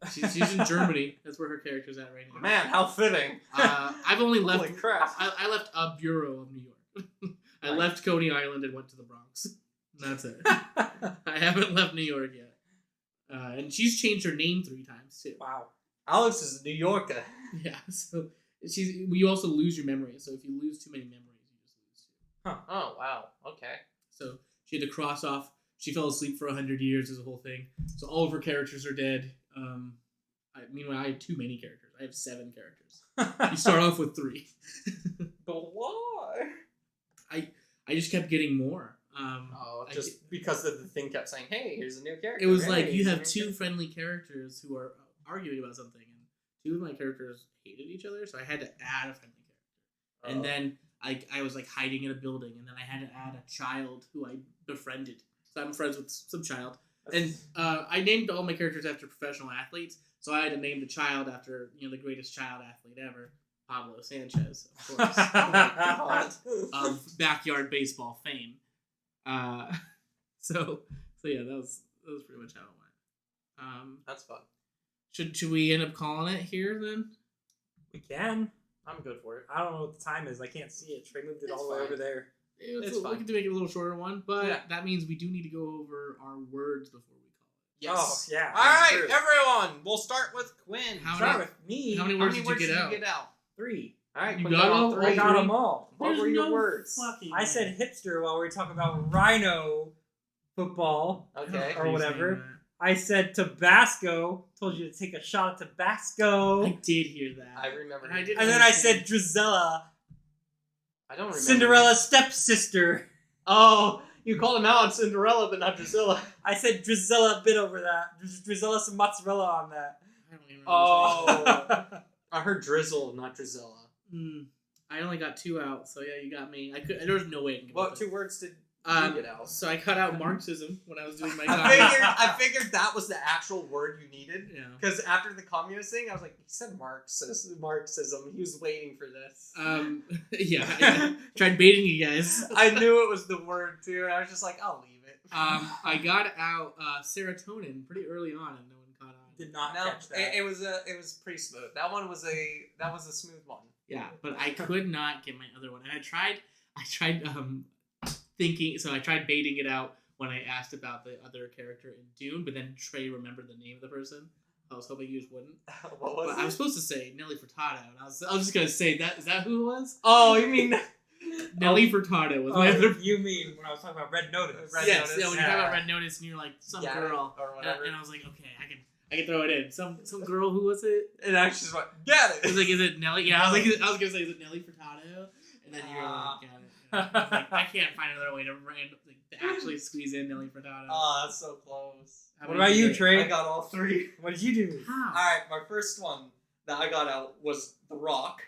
She's in Germany. That's where her character's at right now. Man, how fitting. I've only left. Holy crap. I left a bureau of New York. I left Coney Island and went to the Bronx. That's it. I haven't left New York yet. And she's changed her name 3 times too. Wow. Alex is a New Yorker. Yeah. So you also lose your memory. So if you lose too many memories, you just lose too. Huh. Oh wow. Okay. So she had to cross off. She fell asleep for 100 years. Is a whole thing. So all of her characters are dead. Meanwhile, I have too many characters. I have 7 characters. You start off with 3. But why? I just kept getting more. Because the thing kept saying, "Hey, here's a new character." It was like you have 2 friendly characters who are arguing about something, and 2 of my characters hated each other, so I had to add a friendly character. And then I was like hiding in a building, and then I had to add a child who I befriended. So I'm friends with some child. And I named all my characters after professional athletes, so I had to name the child after the greatest child athlete ever, Pablo Sanchez, of course, of backyard baseball fame. So yeah, that was pretty much how it went. That's fun. Should we end up calling it here then? We can. I'm good for it. I don't know what the time is. I can't see it. Trey moved it all the way over there. It's fine. We can make it a little shorter one, but that means we do need to go over our words before we call it. Yes. Oh, yeah. All right, everyone. We'll start with Quinn. Start with me. How many words did you get out? 3. All right, you Quinn got all 3. I got them all. What were your words? I said hipster while we were talking about rhino football. Okay. Or whatever. I said Tabasco. Told you to take a shot at Tabasco. I did hear that. I remember. And then I said Drizella. I don't remember. Cinderella's stepsister. Oh, you called him out on Cinderella, but not Drizella. I said Drizella a bit over that. Drizella some mozzarella on that. I don't even remember. Oh. I heard drizzle, not Drizella. I only got 2 out, so yeah, you got me. There was no way I could get What 2 words did Get out. So I cut out Marxism when I was doing my I figured that was the actual word you needed. Yeah. Because after the communist thing, I was like, he said Marxism. He was waiting for this. Yeah. I tried baiting you guys. I knew it was the word too, and I was just like, I'll leave it. I got out serotonin pretty early on, and no one caught on. Did not catch that. It was pretty smooth. That was a smooth one. Yeah, but I could not get my other one, and I tried thinking. So I tried baiting it out when I asked about the other character in Dune, but then Trey remembered the name of the person. I was hoping you just wouldn't. What was But it? I was supposed to say Nelly Furtado, and I was just gonna say that. Is that who it was? Oh, you mean Nelly Furtado was my other. You mean when I was talking about Red Notice? Yes, Notice? yeah. When you talk about Red Notice, and you're like some Yeah, girl, or whatever. and I was like, okay, I can throw it in. Some girl. Who was it? And I just went, get I was it. like, is it Nelly? Yeah, I was gonna say, is it Nelly Furtado? And then you're like, got it. And I was like, I can't find another way to actually squeeze in Nelly Furtado. Oh, that's so close. How What many about did you, get? Trey? I got all three. What did you do? How? Alright, my first one that I got out was The Rock.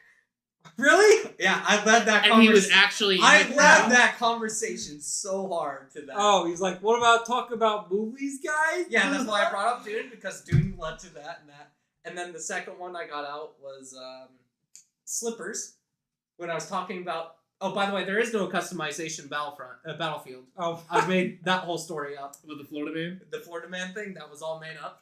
Really? Yeah, I led that And he was conversation. actually. in I the led crowd. that conversation so hard to that. Oh, he's like, what about talk about movies, guys? Yeah, that's why I brought up Dune, because Dune led to that and that. And then the second one I got out was Slippers, when I was talking about. Oh, by the way, there is no customization Battlefield. Oh, I made that whole story up. With the Florida man. The Florida Man thing, that was all made up.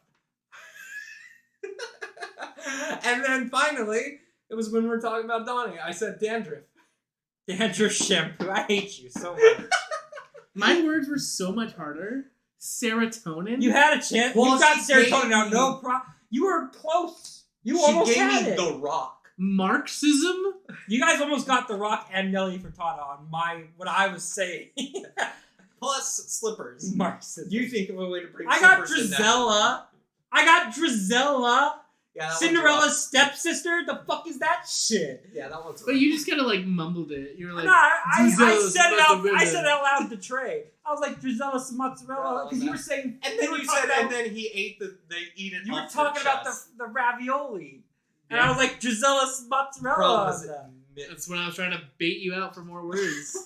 And then finally, it was when we were talking about Donnie. I said dandruff. dandruff shampoo. I hate you so much. My words were so much harder. Serotonin. You had a chance. Well, you got she gave serotonin now. me- No problem. You were close. You She almost gave had me it. The Rock. Marxism. You guys almost got The Rock and Nelly Furtado on what I was saying. Plus Slippers. Marxism. You think of a way to bring I got Slippers in that. Drizella. I got Drizella. Yeah, that one's Cinderella's rough. stepsister. The fuck is that shit? Yeah, that one's But rough. you just kind of like mumbled it. You were like, No, I Drizella's said it out. mozzarella. I said it out loud to Trey. I was like Drizella's mozzarella because you were saying. And then were you talking said, about- and then he ate they eat it. you were off talking their about chest. the ravioli, and Yeah. I was like Drizella's mozzarella. Bro, on was it them. that's when I was trying to bait you out for more words,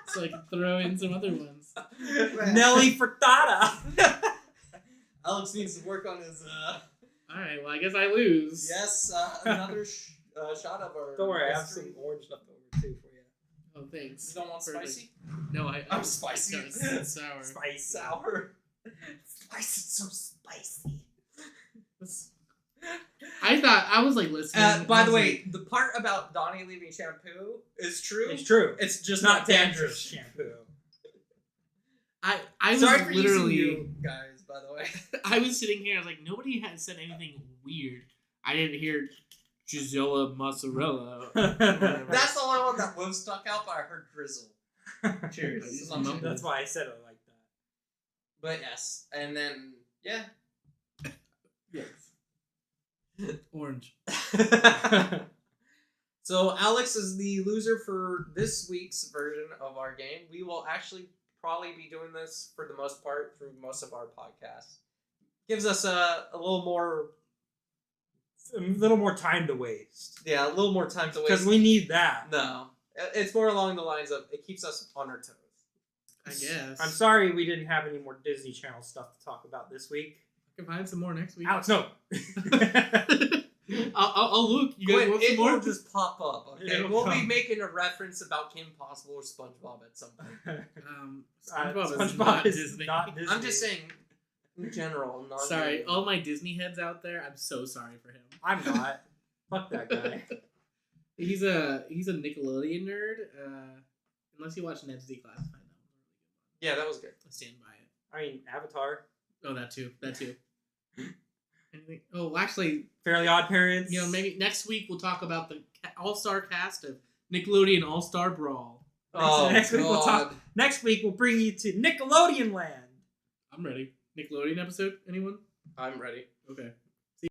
so I could throw in some other ones. Nelly Furtada. Alex needs to work on his. All right, well I guess I lose. Yes, another shot of our. Don't worry, I have mystery. some orange left over too for you. Oh, thanks. You don't want Perfect. spicy? No, I'm spicy. It's sour. Spicy. Sour. Spicy, so spicy. I thought I was like listening. By I the was way, the part about Donnie leaving shampoo is true. It's true. It's just It's not not dandruff dandruff shampoo. I was Sorry for using literally. you guys, by the way. I was sitting here. I was like, nobody had said anything weird. I didn't hear Gisela mozzarella. That's the only one that was stuck out, but I heard drizzle. Cheers. That's why I said it like that. But yes, and then yeah. Yes. Orange. So Alex is the loser for this week's version of our game. We will actually probably be doing this for the most part through most of our podcasts. Gives us a little more, A little more time to waste. yeah, a little more time to Because waste. we need that. No, it's more along the lines of it keeps us on our toes. I guess. I'm sorry we didn't have any more Disney Channel stuff to talk about this week. I can find some more next week. Alex, no. I'll look. You guys want some It more? will just pop up. Okay, It'll we'll be come. making a reference about Kim Possible or SpongeBob at some point. SpongeBob, is not Disney. I'm just saying, in general. Not Sorry, all my Disney heads out there. I'm so sorry for him. I'm not. Fuck that guy. He's a Nickelodeon nerd. Unless you watch Ned's Declassified, Yeah, that was good. I stand by it. I mean, Avatar. Oh, that too. Anything? Oh, actually, Fairly Odd Parents. you know, maybe next week we'll talk about the all-star cast of Nickelodeon All-Star Brawl. Next week we'll talk. Next week we'll bring you to Nickelodeon Land. I'm ready. Nickelodeon episode? Anyone? I'm ready. Okay.